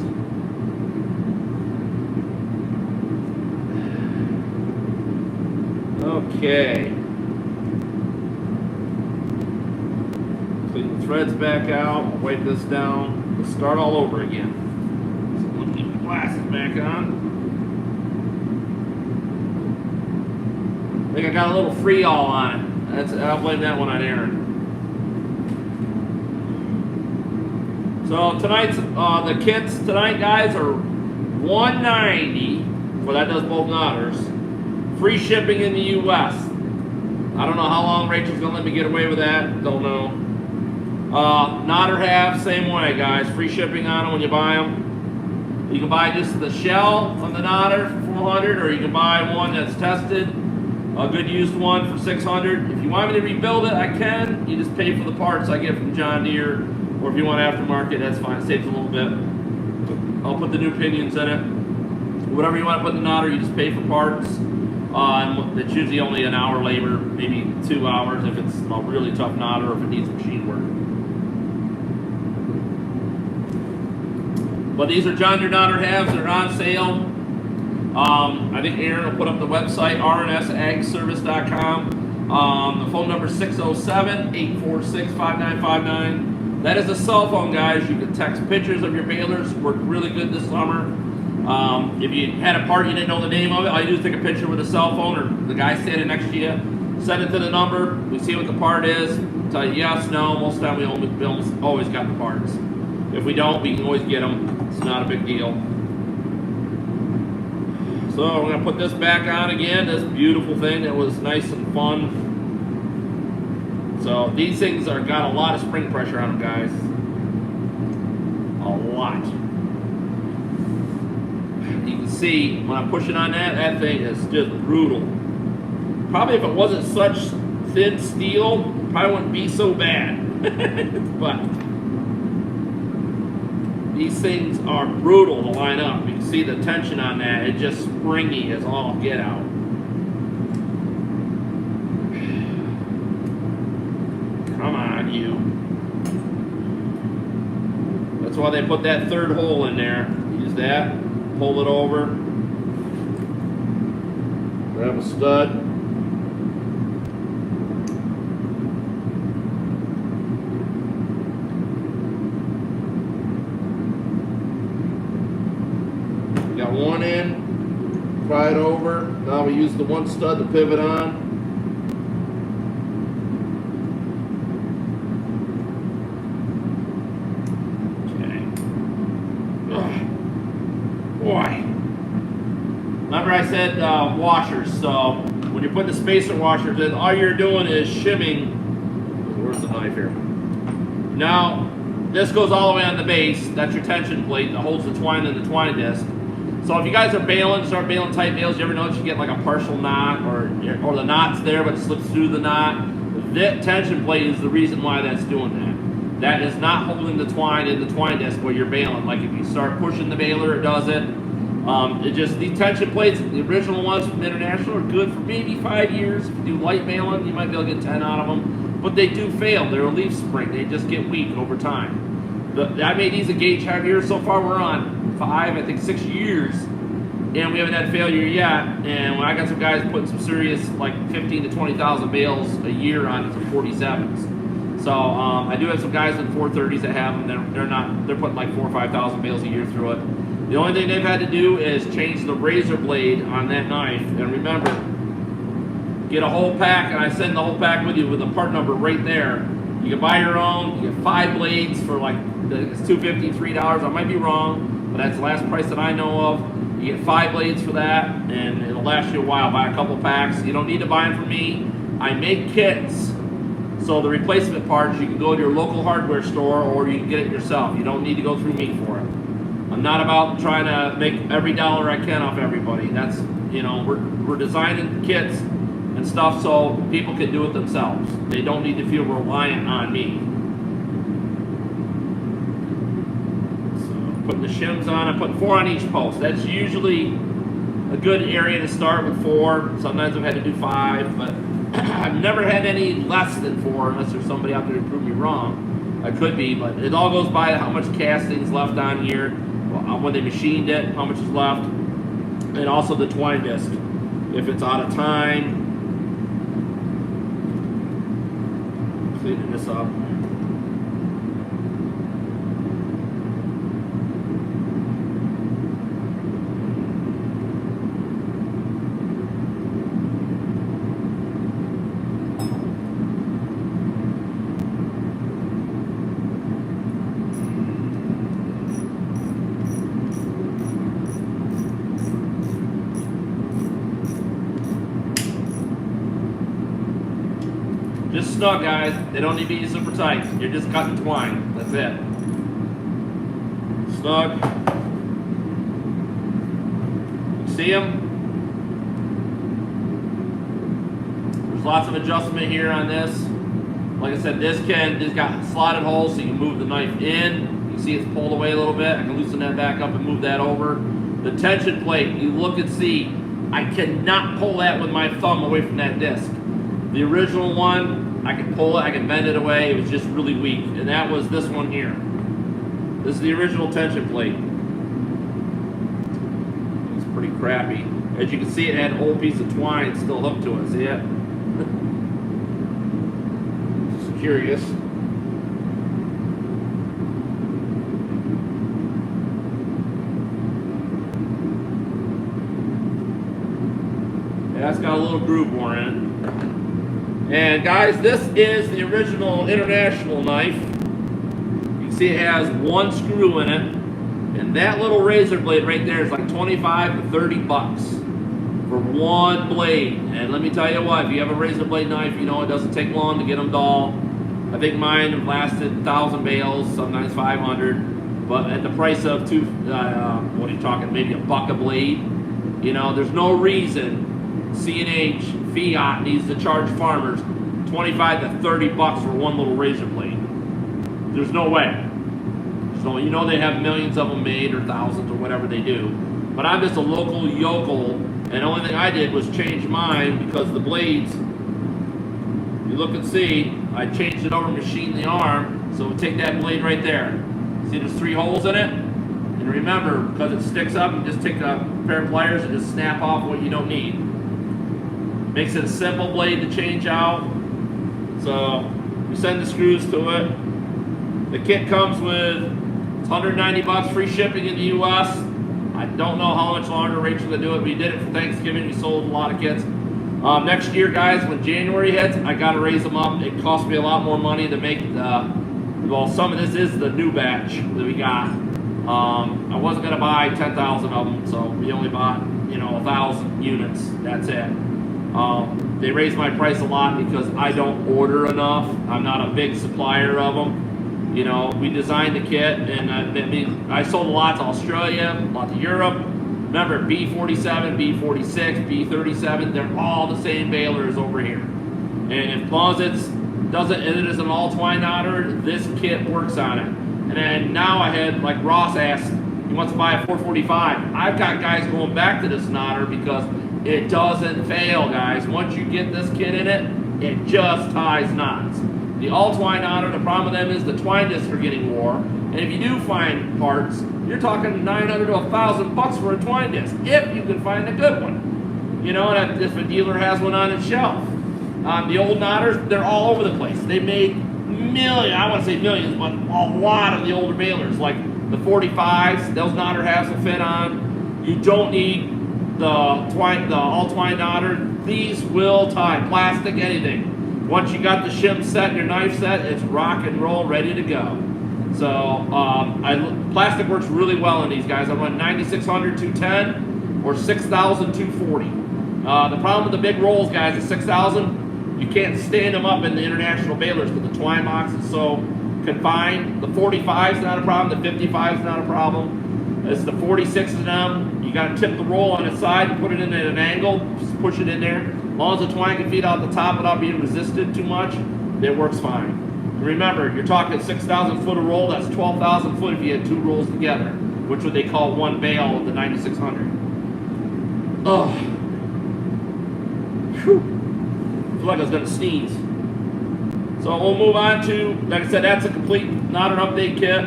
Okay. Clean the threads back out. Wipe this down. Let's start all over again. So let me get the glasses back on. I think I got a little free all on it. I'll blame that one on Aaron. So tonight's the kits tonight, guys, are $190. Well, that does both knotters. Free shipping in the U.S. I don't know how long Rachel's gonna let me get away with that. Don't know. Knotter halves, same way, guys. Free shipping on them when you buy them. You can buy just the shell of the knotter for $400, or you can buy one that's tested, a good used one for $600. If you want me to rebuild it, I can. You just pay for the parts I get from John Deere. Or if you want aftermarket, that's fine. It saves a little bit. I'll put the new pinions in it. Whatever you want to put in the knotter, you just pay for parts. And it's usually only an hour labor, maybe 2 hours if it's a really tough knotter or if it needs machine work. But these are John Deere knotter halves. They're on sale. I think Aaron will put up the website, rnsagservice.com. The phone number is 607-846-5959. That is a cell phone, guys. You can text pictures of your balers. Worked really good this summer. If you had a part you didn't know the name of it, all you do is take a picture with a cell phone or the guy standing next to you. Send it to the number. We see what the part is. Tell you yes, no. Most of the time we almost always got the parts. If we don't, we can always get them. It's not a big deal. So we're gonna put this back on again. This beautiful thing that was nice and fun. So these things are got a lot of spring pressure on them, guys. A lot. You can see when I'm pushing on that thing is just brutal. Probably if it wasn't such thin steel, probably wouldn't be so bad. But these things are brutal to line up. You can see the tension on that. It's just springy as all get out. Come on, you. That's why they put that third hole in there. Use that, pull it over, grab a stud. Got one in, pry it over. Now we use the one stud to pivot on. Okay. Ugh. Boy. Remember I said washers, so when you're putting the spacer washers in, all you're doing is shimming. Where's the knife here? Now, this goes all the way on the base. That's your tension plate that holds the twine in the twine disc. So if you guys are baling, start baling tight bales, you ever notice you get like a partial knot or the knot's there but it slips through the knot? That tension plate is the reason why that's doing that. That is not holding the twine in the twine disc where you're baling. Like if you start pushing the baler, it does it. These tension plates, the original ones from International are good for maybe 5 years. If you do light baling, you might be able to get 10 out of them. But they do fail. They're a leaf spring. They just get weak over time. I made these a gauge heavier. So far we're on 6 years, and we haven't had failure yet. And when I got some guys putting some serious, like 15 to 20,000 bales a year on some 47s. So I do have some guys in 430s that have them. They're putting like 4,000 or 5,000 bales a year through it. The only thing they've had to do is change the razor blade on that knife. And remember, get a whole pack, and I send the whole pack with you with the part number right there. You can buy your own. You get 5 blades for like it's $2.50, $3. I might be wrong, but that's the last price that I know of. You get 5 blades for that, and it'll last you a while. Buy a couple packs. You don't need to buy them from me. I make kits, so the replacement parts you can go to your local hardware store or you can get it yourself. You don't need to go through me for it. I'm not about trying to make every dollar I can off everybody. That's, we're designing kits and stuff so people can do it themselves. They don't need to feel reliant on me. So putting the shims on, I put 4 on each post. That's usually a good area to start with 4. Sometimes I've had to do 5, but I've never had any less than 4 unless there's somebody out there to prove me wrong. I could be, but it all goes by how much casting's left on here, when they machined it, how much is left, and also the twine disc. If it's out of time, cleaning this up. Just snug, guys. They don't need to be super tight. You're just cutting twine. That's it. Snug. See them? There's lots of adjustment here on this. Like I said, this got slotted holes so you can move the knife in. You see it's pulled away a little bit. I can loosen that back up and move that over. The tension plate, you look and see, I cannot pull that with my thumb away from that disc. The original one, I could pull it, I could bend it away, it was just really weak. And that was this one here. This is the original tension plate. It's pretty crappy. As you can see, it had an old piece of twine still hooked to it, see it? Just curious. Yeah, it's got a little groove more in it. And guys, this is the original International knife. You can see it has one screw in it. And that little razor blade right there is like 25 to 30 bucks for one blade. And let me tell you what, if you have a razor blade knife, you know it doesn't take long to get them dull. I think mine have lasted 1,000 bales, sometimes 500. But at the price of what are you talking, maybe $1 a blade? You know, there's no reason C&H, Fiat needs to charge farmers 25 to 30 bucks for one little razor blade. There's no way. So you know they have millions of them made, or thousands, or whatever they do. But I'm just a local yokel, and the only thing I did was change mine because the blades, you look and see, I changed it over, machined the arm, so we'll take that blade right there. See there's 3 holes in it? And remember, because it sticks up, you just take a pair of pliers and just snap off what you don't need. Makes it a simple blade to change out. So we send the screws to it. The kit comes with 190 bucks free shipping in the US. I don't know how much longer Rachel will do it. We did it for Thanksgiving. We sold a lot of kits. Next year, guys, when January hits, I got to raise them up. It costs me a lot more money to make well, some of this is the new batch that we got. I wasn't going to buy 10,000 of them, so we only bought, 1,000 units. That's it. They raised my price a lot because I don't order enough. I'm not a big supplier of them. We designed the kit, and I sold a lot to Australia, a lot to Europe. Remember, B47, B46, B37, they're all the same balers over here. And as long as it is an all-twine knotter, this kit works on it. And then now I had, like Ross asked, he wants to buy a 445. I've got guys going back to this knotter because it doesn't fail, guys. Once you get this kit in it, it just ties knots. The all-twine knotter, the problem with them is the twine discs are getting wore. And if you do find parts, you're talking 900 to 1,000 bucks for a twine disc, if you can find a good one. And if a dealer has one on its shelf. The old knotters, they're all over the place. They made millions, I want to say millions, but a lot of the older balers, like the 45s, those knotter halves will fit on. You don't need the all-twine knotter. These will tie, plastic, anything. Once you got the shim set and your knife set, it's rock and roll, ready to go. So plastic works really well in these guys. I run 9600 210 or 6000 240. The problem with the big rolls, guys, is 6000. You can't stand them up in the international balers because the twine box is so confined. The 45 is not a problem. The 55 is not a problem. It's the 46 of them. You got to tip the roll on its side and put it in at an angle. Just push it in there. As long as the twine can feed out the top without being resisted too much, it works fine. And remember, you're talking 6,000 foot of roll. That's 12,000 foot if you had 2 rolls together, which would they call one bale of the 9600. Oh, whew. I feel like I was gonna sneeze. So we'll move on to, like I said, that's a complete knotter update kit.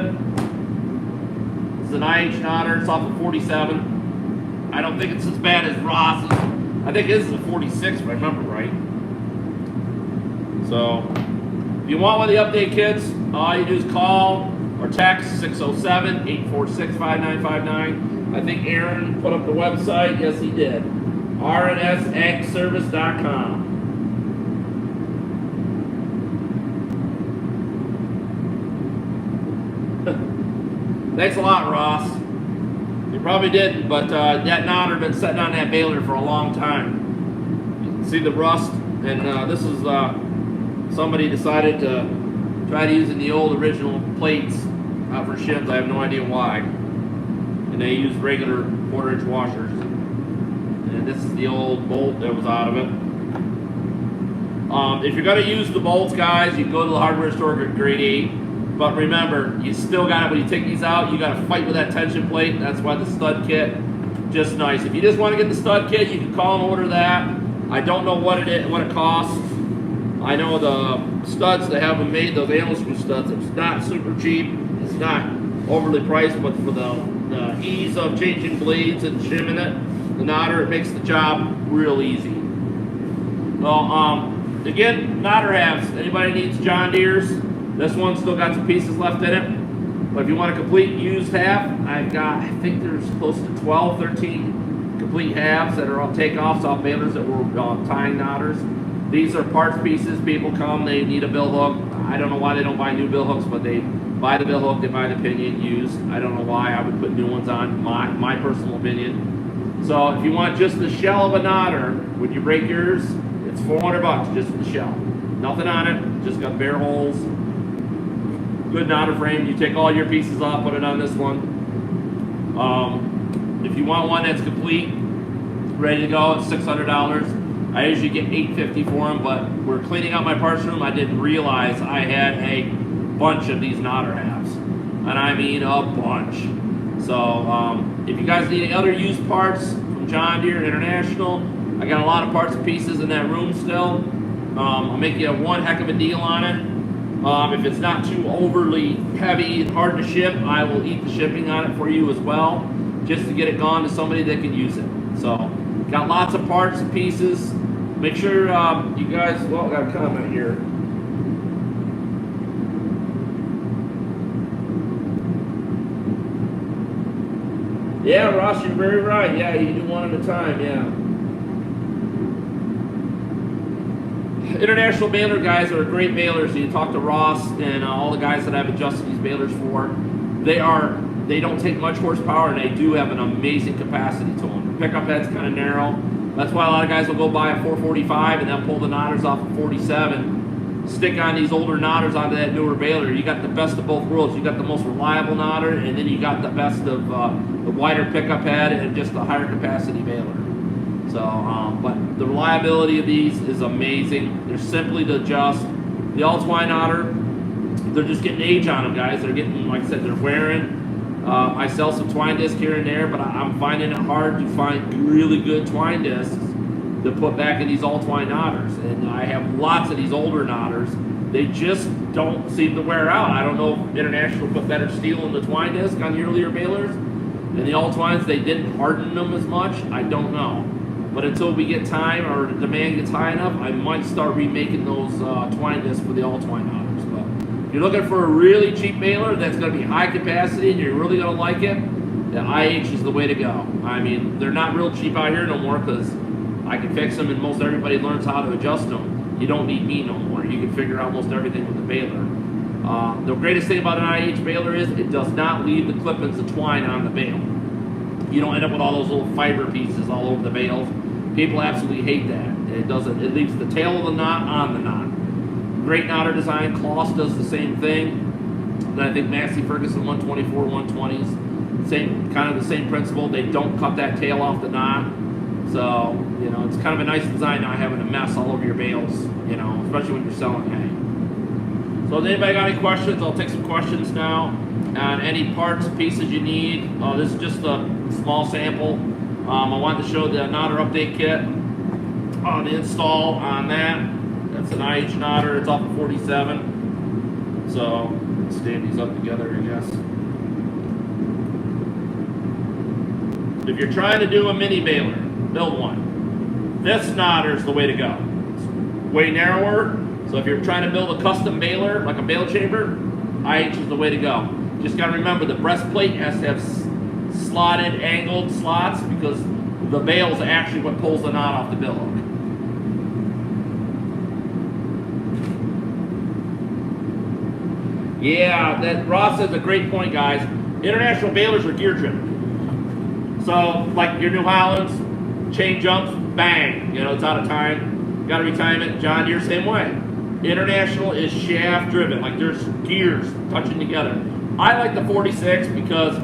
It's an IH knotter. It's off of 47. I don't think it's as bad as Ross's. I think this is a 46 if I remember right. So if you want one of the update kits, all you do is call or text 607-846-5959. I think Aaron put up the website. Yes, he did. rnsagservice.com. Thanks a lot, Ross. You probably didn't, but that knotter been sitting on that baler for a long time. You can see the rust, and this is somebody decided to try to using the old original plates for shims. I have no idea why. And they use regular 1/4-inch washers. And this is the old bolt that was out of it. If you're going to use the bolts, guys, you can go to the hardware store at grade 8. But remember, you still got to, when you take these out, you got to fight with that tension plate. That's why the stud kit, just nice. If you just want to get the stud kit, you can call and order that. I don't know what it is, what it costs. I know the studs that have them made, those angle screw studs, it's not super cheap. It's not overly priced, but for the ease of changing blades and shimming it, the knotter, it makes the job real easy. Well, again, knotter halves. Anybody needs John Deere's? This one's still got some pieces left in it. But if you want a complete used half, I've got, I think there's close to 12, 13 complete halves that are all takeoffs off balers that were tying knotters. These are parts pieces. People come, they need a bill hook. I don't know why they don't buy new bill hooks, but they buy the bill hook, they buy the pinion used. I don't know why I would put new ones on, my personal opinion. So if you want just the shell of a knotter, when you break yours, it's $400 just for the shell. Nothing on it, just got bare holes. Good knotter frame. You take all your pieces off, put it on this one. If you want one that's complete, ready to go, it's $600. I usually get $850 for them, but we're cleaning out my parts room. I didn't realize I had a bunch of these knotter halves, and I mean a bunch. So if you guys need any other used parts from John Deere International, I got a lot of parts and pieces in that room still. I'll make you one heck of a deal on it. If it's not too overly heavy and hard to ship, I will eat the shipping on it for you as well, just to get it gone to somebody that can use it. So, got lots of parts and pieces. Make sure you guys, well, I got a comment here. Yeah, Ross, you're very right. Yeah, you do one at a time, yeah. International baler guys are great balers. You talk to Ross and all the guys that I've adjusted these balers for. They don't take much horsepower, and they do have an amazing capacity to them. The pickup head's kind of narrow. That's why a lot of guys will go buy a 445 and then pull the knotters off a 47, stick on these older knotters onto that newer baler. You got the best of both worlds. You got the most reliable knotter, and then you got the best of the wider pickup head and just the higher capacity baler. So, but the reliability of these is amazing. They're simply to adjust. The all-twine knotter, they're just getting age on them, guys. They're getting, like I said, they're wearing. I sell some twine disc here and there, but I'm finding it hard to find really good twine discs to put back in these all-twine knotters. And I have lots of these older knotters. They just don't seem to wear out. I don't know if International put better steel in the twine disc on the earlier balers. And the all-twines, they didn't harden them as much. I don't know. But until we get time or the demand gets high enough, I might start remaking those twine discs for the all-twine knotters. But if you're looking for a really cheap baler that's going to be high capacity and you're really going to like it, the IH is the way to go. I mean, they're not real cheap out here no more because I can fix them and most everybody learns how to adjust them. You don't need me no more. You can figure out almost everything with the baler. The greatest thing about an IH baler is it does not leave the clippings of twine on the bale. You don't end up with all those little fiber pieces all over the bales. People absolutely hate that. It doesn't. It leaves the tail of the knot on the knot. Great knotter design. Kloss does the same thing. And I think Massey Ferguson 124, 120s, same kind of the same principle. They don't cut that tail off the knot. So it's kind of a nice design, not having a mess all over your bales. Especially when you're selling hay. So, if anybody got any questions, I'll take some questions now on any parts, pieces you need. This is just a small sample. I wanted to show the knotter update kit, the install on that. That's an IH knotter. It's off of 47. So let's stand these up together, I guess. If you're trying to do a mini baler, build one. This knotter is the way to go. It's way narrower. So if you're trying to build a custom baler, like a bale chamber, IH is the way to go. Just got to remember the breastplate has to have slotted, angled slots because the bale is actually what pulls the knot off the bill hook. Yeah, that Ross has a great point, guys. International balers are gear driven. So, like your New Hollands, chain jumps, bang, it's out of time. Got to retime it. John Deere, same way. International is shaft driven, like there's gears touching together. I like the 46 because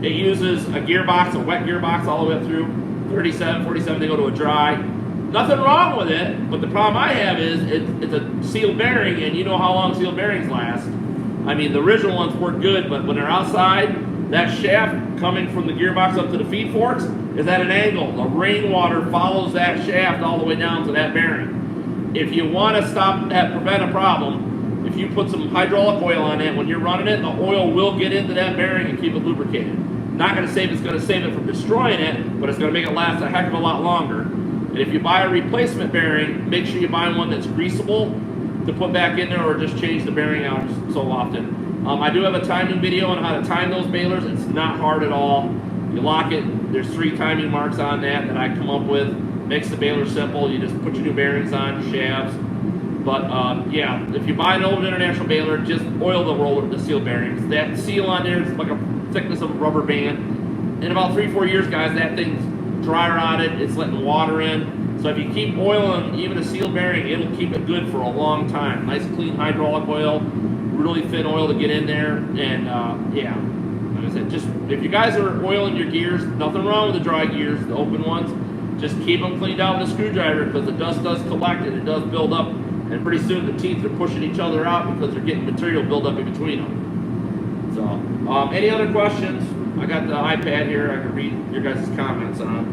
it uses a gearbox, a wet gearbox all the way up through 37, 47, they go to a dry. Nothing wrong with it, but the problem I have is it's a sealed bearing, and you know how long sealed bearings last. I mean, the original ones work good, but when they're outside, that shaft coming from the gearbox up to the feed forks is at an angle. The rainwater follows that shaft all the way down to that bearing. If you want to prevent a problem, if you put some hydraulic oil on it, when you're running it, the oil will get into that bearing and keep it lubricated. Not going to say it's going to save it from destroying it, but it's going to make it last a heck of a lot longer. And if you buy a replacement bearing, make sure you buy one that's greasable to put back in there, or just change the bearing out so often. I do have a timing video on how to time those balers. It's not hard at all. You lock it. There's 3 timing marks on that I come up with. Makes the baler simple. You just put your new bearings on, your shafts. But yeah, if you buy an old International baler, just oil the roller, the seal bearings. That seal on there is like a thickness of a rubber band. In about 3-4 years, guys, that thing's dry rotted. It's letting water in. So if you keep oiling even a seal bearing, it'll keep it good for a long time. Nice clean hydraulic oil, really thin oil to get in there. And yeah, like I said, just if you guys are oiling your gears, nothing wrong with the dry gears, the open ones. Just keep them cleaned out with a screwdriver because the dust does collect and it does build up. And pretty soon the teeth are pushing each other out because they're getting material build up in between them. So, any other questions? I got the iPad here. I can read your guys' comments on.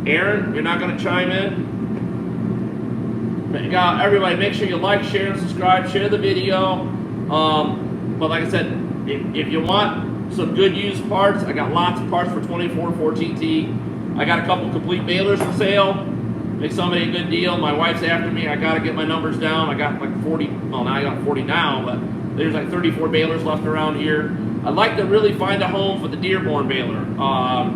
Aaron, you're not going to chime in? Everybody, make sure you like, share, and subscribe. Share the video. But like I said, if you want some good used parts, I got lots of parts for 2414T. I got a couple complete balers for sale. Make somebody a good deal. My wife's after me. I got to get my numbers down. I got like 40. Well, now I got 40 now, but there's like 34 balers left around here. I'd like to really find a home for the Dearborn baler.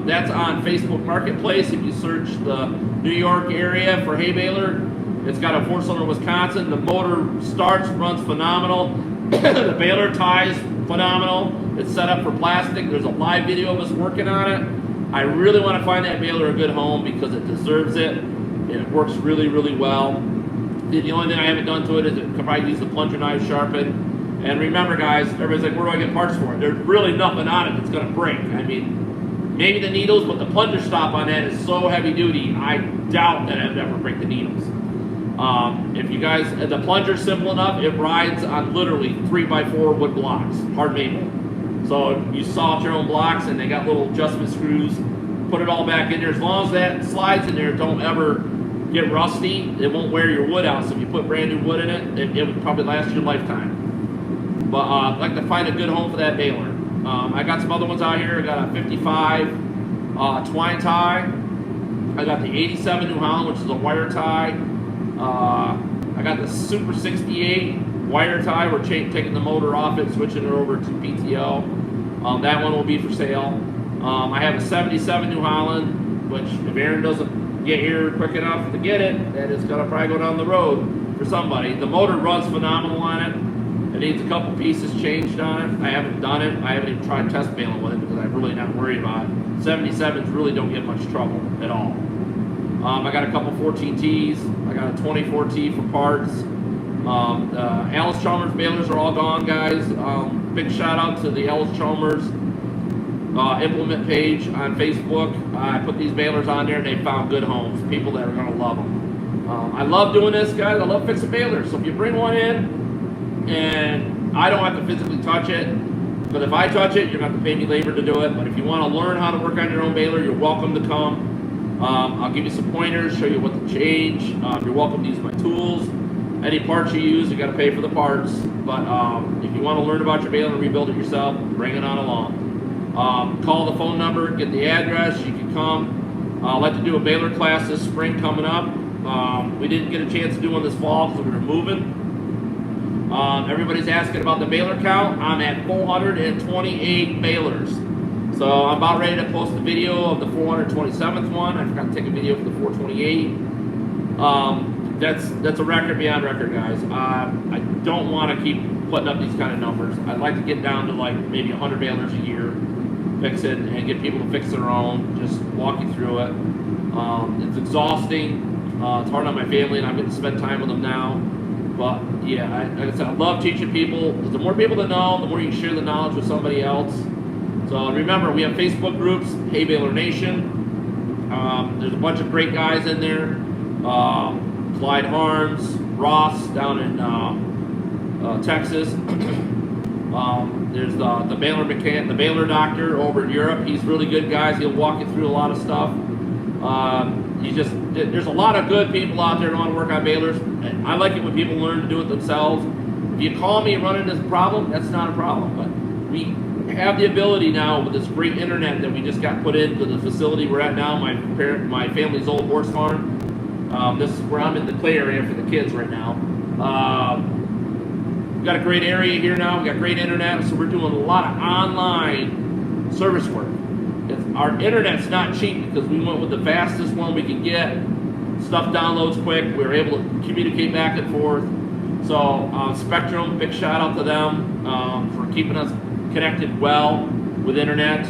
That's on Facebook Marketplace. If you search the New York area for hay baler, it's got a 4-cylinder Wisconsin. The motor starts, runs phenomenal. The baler ties phenomenal. It's set up for plastic. There's a live video of us working on it. I really want to find that baler a good home because it deserves it. It works really, really well. The only thing I haven't done to it is it could probably use the plunger knife sharpened. And remember, guys, everybody's like, where do I get parts for it? There's really nothing on it that's going to break. I mean, maybe the needles, but the plunger stop on that is so heavy duty, I doubt that I'd ever break the needles. If you guys, the plunger's simple enough, it rides on literally 3x4 wood blocks, hard maple. So you saw your own blocks and they got little adjustment screws. Put it all back in there. As long as that slides in there, don't ever get rusty. It won't wear your wood out. So if you put brand new wood in it, it would probably last your lifetime. But I'd like to find a good home for that baler. I got some other ones out here. I got a 55 twine tie. I got the 87 New Holland, which is a wire tie. I got the Super 68 wire tie. We're taking the motor off it, switching it over to PTO. That one will be for sale. I have a 77 New Holland, which if Aaron doesn't get here quick enough to get it, then it's gonna probably go down the road for somebody. The motor runs phenomenal on it. It needs a couple pieces changed on it. I haven't done it. I haven't even tried test baling with it because I'm really not worried about it. 77s really don't get much trouble at all. I got a couple 14Ts. I got a 24T for parts. Alice Chalmers balers are all gone, guys. Big shout out to the Alice Chalmers implement page on Facebook. I put these balers on there and they found good homes, people that are going to love them. I love doing this, guys. I love fixing balers. So if you bring one in and I don't have to physically touch it, but if I touch it, you're going to have to pay me labor to do it. But if you want to learn how to work on your own baler, you're welcome to come. I'll give you some pointers, show you what to change. You're welcome to use my tools. Any parts you use, you got to pay for the parts. But if you want to learn about your baler and rebuild it yourself, bring it on along. Call the phone number, get the address. You can come. I'd like to do a baler class this spring coming up. We didn't get a chance to do one this fall because we were moving. Everybody's asking about the baler count. I'm at 428 balers. So I'm about ready to post the video of the 427th one. I forgot to take a video for the 428. That's a record beyond record, guys. I don't want to keep putting up these kind of numbers. I'd like to get down to like maybe 100 balers a year, fix it, and get people to fix their own. Just walk you through it. It's exhausting. It's hard on my family, and I'm getting to spend time with them now. But yeah, like I said, I love teaching people. The more people that know, the more you can share the knowledge with somebody else. So remember, we have Facebook groups, Hay Baler Nation. There's a bunch of great guys in there. Clyde Harms, Ross down in Texas. There's the baler mechanic, the baler doctor over in Europe. He's really good, guys. He'll walk you through a lot of stuff. There's a lot of good people out there that want to work on balers. And I like it when people learn to do it themselves. If you call me and run into this problem, that's not a problem. But we have the ability now with this great internet that we just got put into the facility we're at now, my family's old horse farm. This is where I'm in the play area for the kids right now. We've got a great area here now. We've got great internet, so we're doing a lot of online service work. our internet's not cheap because we went with the fastest one we could get. Stuff downloads quick. We were able to communicate back and forth. So Spectrum, big shout out to them for keeping us connected well with internet.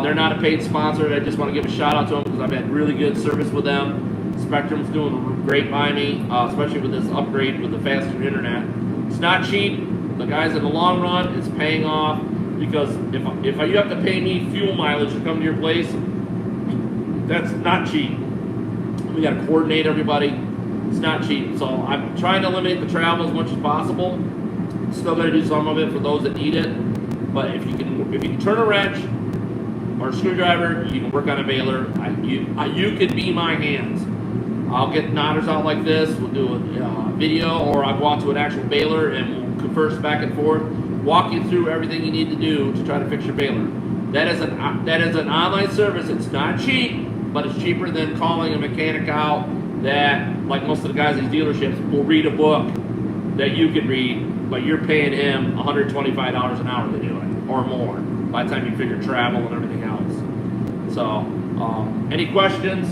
They're not a paid sponsor. I just want to give a shout out to them because I've had really good service with them. Spectrum's doing great by me, especially with this upgrade with the faster internet. It's not cheap. The guys, in the long run, it's paying off because if you have to pay me fuel mileage to come to your place, that's not cheap. We got to coordinate everybody. It's not cheap. So I'm trying to eliminate the travel as much as possible. Still going to do some of it for those that need it. But if you can turn a wrench or a screwdriver, you can work on a baler. You could be my hands. I'll get knotters out like this. We'll do a video, or I'll go out to an actual baler and we'll converse back and forth, walk you through everything you need to do to try to fix your baler. That is an online service. It's not cheap, but it's cheaper than calling a mechanic out that, like most of the guys at these dealerships, will read a book that you can read, but you're paying him $125 an hour to do it, or more, by the time you figure travel and everything else. So, any questions?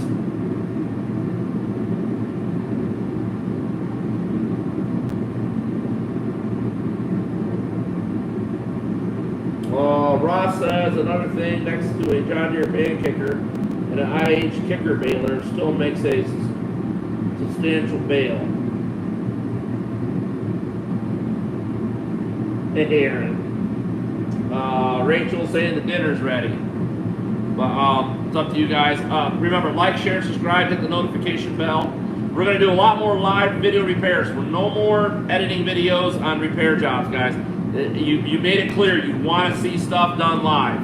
Ross says another thing, next to a John Deere pan kicker and an IH kicker baler still makes a substantial bale. Hey Aaron. Rachel saying the dinner's ready. But it's up to you guys. Remember, like, share, subscribe, hit the notification bell. We're going to do a lot more live video repairs. We're no more editing videos on repair jobs, guys. You made it clear you want to see stuff done live.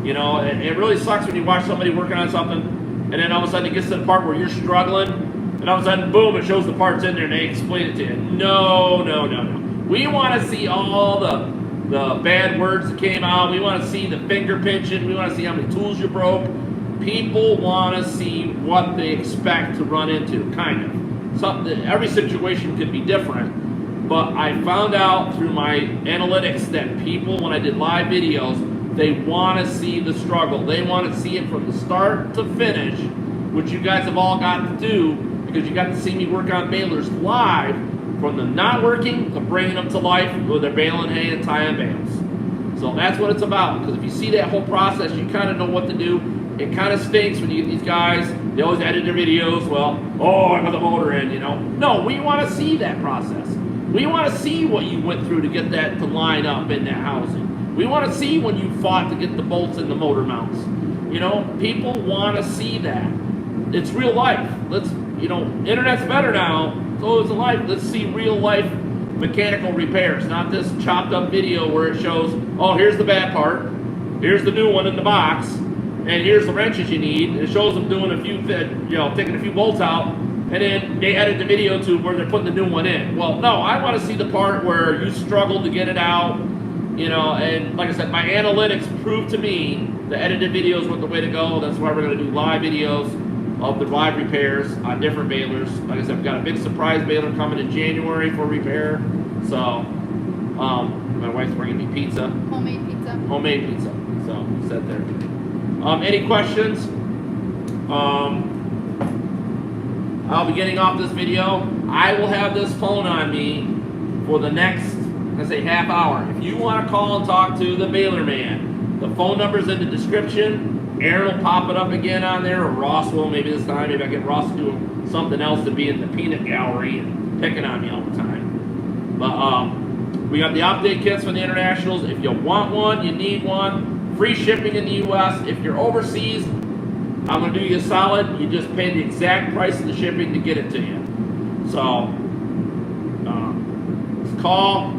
You know, it really sucks when you watch somebody working on something and then all of a sudden it gets to the part where you're struggling and all of a sudden, boom, it shows the parts in there and they explain it to you. No. We want to see all the bad words that came out. We want to see the finger pinching. We want to see how many tools you broke. People want to see what they expect to run into, kind of. Every situation could be different. But I found out through my analytics that people, when I did live videos, they want to see the struggle. They want to see it from the start to finish, which you guys have all got to do because you got to see me work on balers live from them not working to bringing them to life with their baling hay and tie-in bales. So that's what it's about, because if you see that whole process, you kind of know what to do. It kind of stinks when you get these guys, they always edit their videos, well, oh, I got the motor in, you know. No, we want to see that process. We want to see what you went through to get that to line up in that housing. We want to see when you fought to get the bolts in the motor mounts. You know, people want to see that. It's real life. Internet's better now, so it's life. Let's see real life mechanical repairs, not this chopped up video where it shows, oh, here's the bad part, here's the new one in the box, and here's the wrenches you need. And it shows them doing taking a few bolts out, and then they edit the video to where they're putting the new one in. Well, no, I want to see the part where you struggled to get it out, and like I said, my analytics proved to me the edited videos were the way to go. That's why we're going to do live videos of the live repairs on different balers. Like I said, we've got a big surprise baler coming in January for repair. So, my wife's bringing me pizza. Homemade pizza. Homemade pizza. So, set there. Any questions? I'll be getting off this video. I will have this phone on me for the next, half hour. If you want to call and talk to the baler man, the phone number's in the description. Aaron will pop it up again on there, or Ross will, maybe this time. Maybe I get Ross to do something else to be in the peanut gallery and picking on me all the time. But we got the update kits for the internationals. If you want one, you need one. Free shipping in the U.S. If you're overseas, I'm going to do you a solid. You just pay the exact price of the shipping to get it to you. So, call.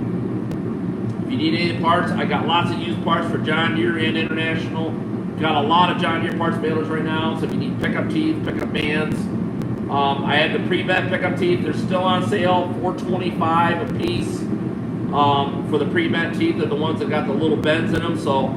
If you need any parts, I got lots of used parts for John Deere and International. Got a lot of John Deere parts balers right now, so if you need pickup teeth, pickup bands. I had the pre-bent pickup teeth. They're still on sale, $4.25 a piece. For the pre-bent teeth, they're the ones that got the little bends in them. So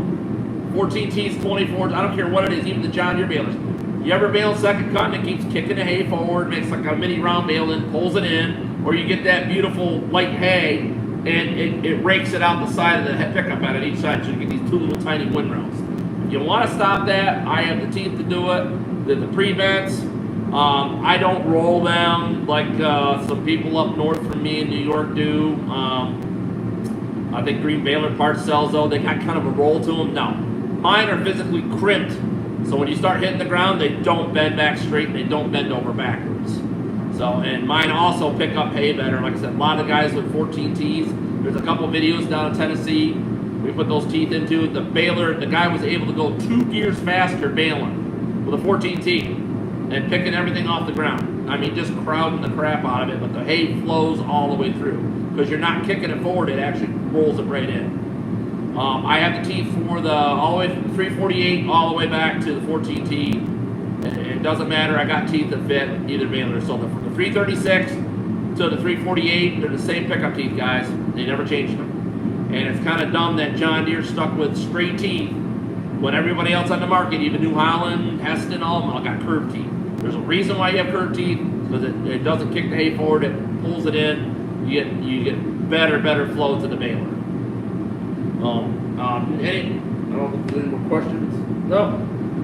14 teeth, 24s, I don't care what it is, even the John Deere balers. You ever bale second cut and it keeps kicking the hay forward, makes like a mini round bale and pulls it in, or you get that beautiful light hay and it rakes it out the side of the pickup at each side, so you get these two little tiny windrows. If you want to stop that. I have the teeth to do it. The prevents. I don't roll them like some people up north from me in New York do. I think Green Baylor Parts sells though. They got kind of a roll to them. No, mine are physically crimped. So when you start hitting the ground, they don't bend back straight and they don't bend over backwards. So, and mine also pick up hay better. Like I said, a lot of guys with 14 teeth. There's a couple videos down in Tennessee we put those teeth into. The baler, the guy was able to go 2 gears faster baling with a 14 teeth and picking everything off the ground. I mean, just crowding the crap out of it, but the hay flows all the way through. Because you're not kicking it forward, it actually rolls it right in. I have the teeth for the all the way from 348 all the way back to the 14 teeth. It doesn't matter, I got teeth that fit either baler. So from the 336 to the 348, they're the same pickup teeth, guys. They never changed them. And it's kind of dumb that John Deere stuck with straight teeth when everybody else on the market, even New Holland, Heston, all of them, got curved teeth. There's a reason why you have curved teeth, because it doesn't kick the hay forward, it pulls it in. You get better flow to the baler. I don't know if there's any more questions. No,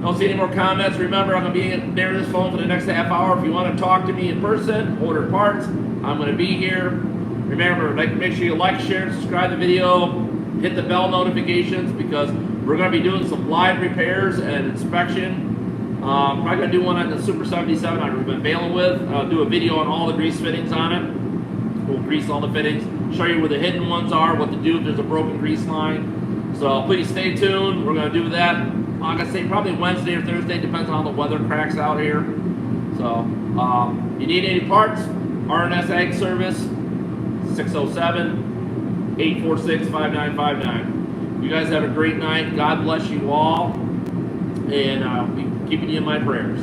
don't see any more comments. Remember, I'm going to be near this phone for the next half hour. If you want to talk to me in person, order parts, I'm going to be here. Remember, make sure you like, share, and subscribe to the video. Hit the bell notifications because we're going to be doing some live repairs and inspection. Probably going to do one on the Super 77 I've been bailing with. I'll do a video on all the grease fittings on it. We'll grease all the fittings, show you where the hidden ones are, what to do if there's a broken grease line. So please stay tuned. We're going to do that. Like I say, probably Wednesday or Thursday, depends on how the weather cracks out here. So, you need any parts? R&S Ag Service, 607-846-5959. You guys have a great night. God bless you all. And I'll be keeping you in my prayers.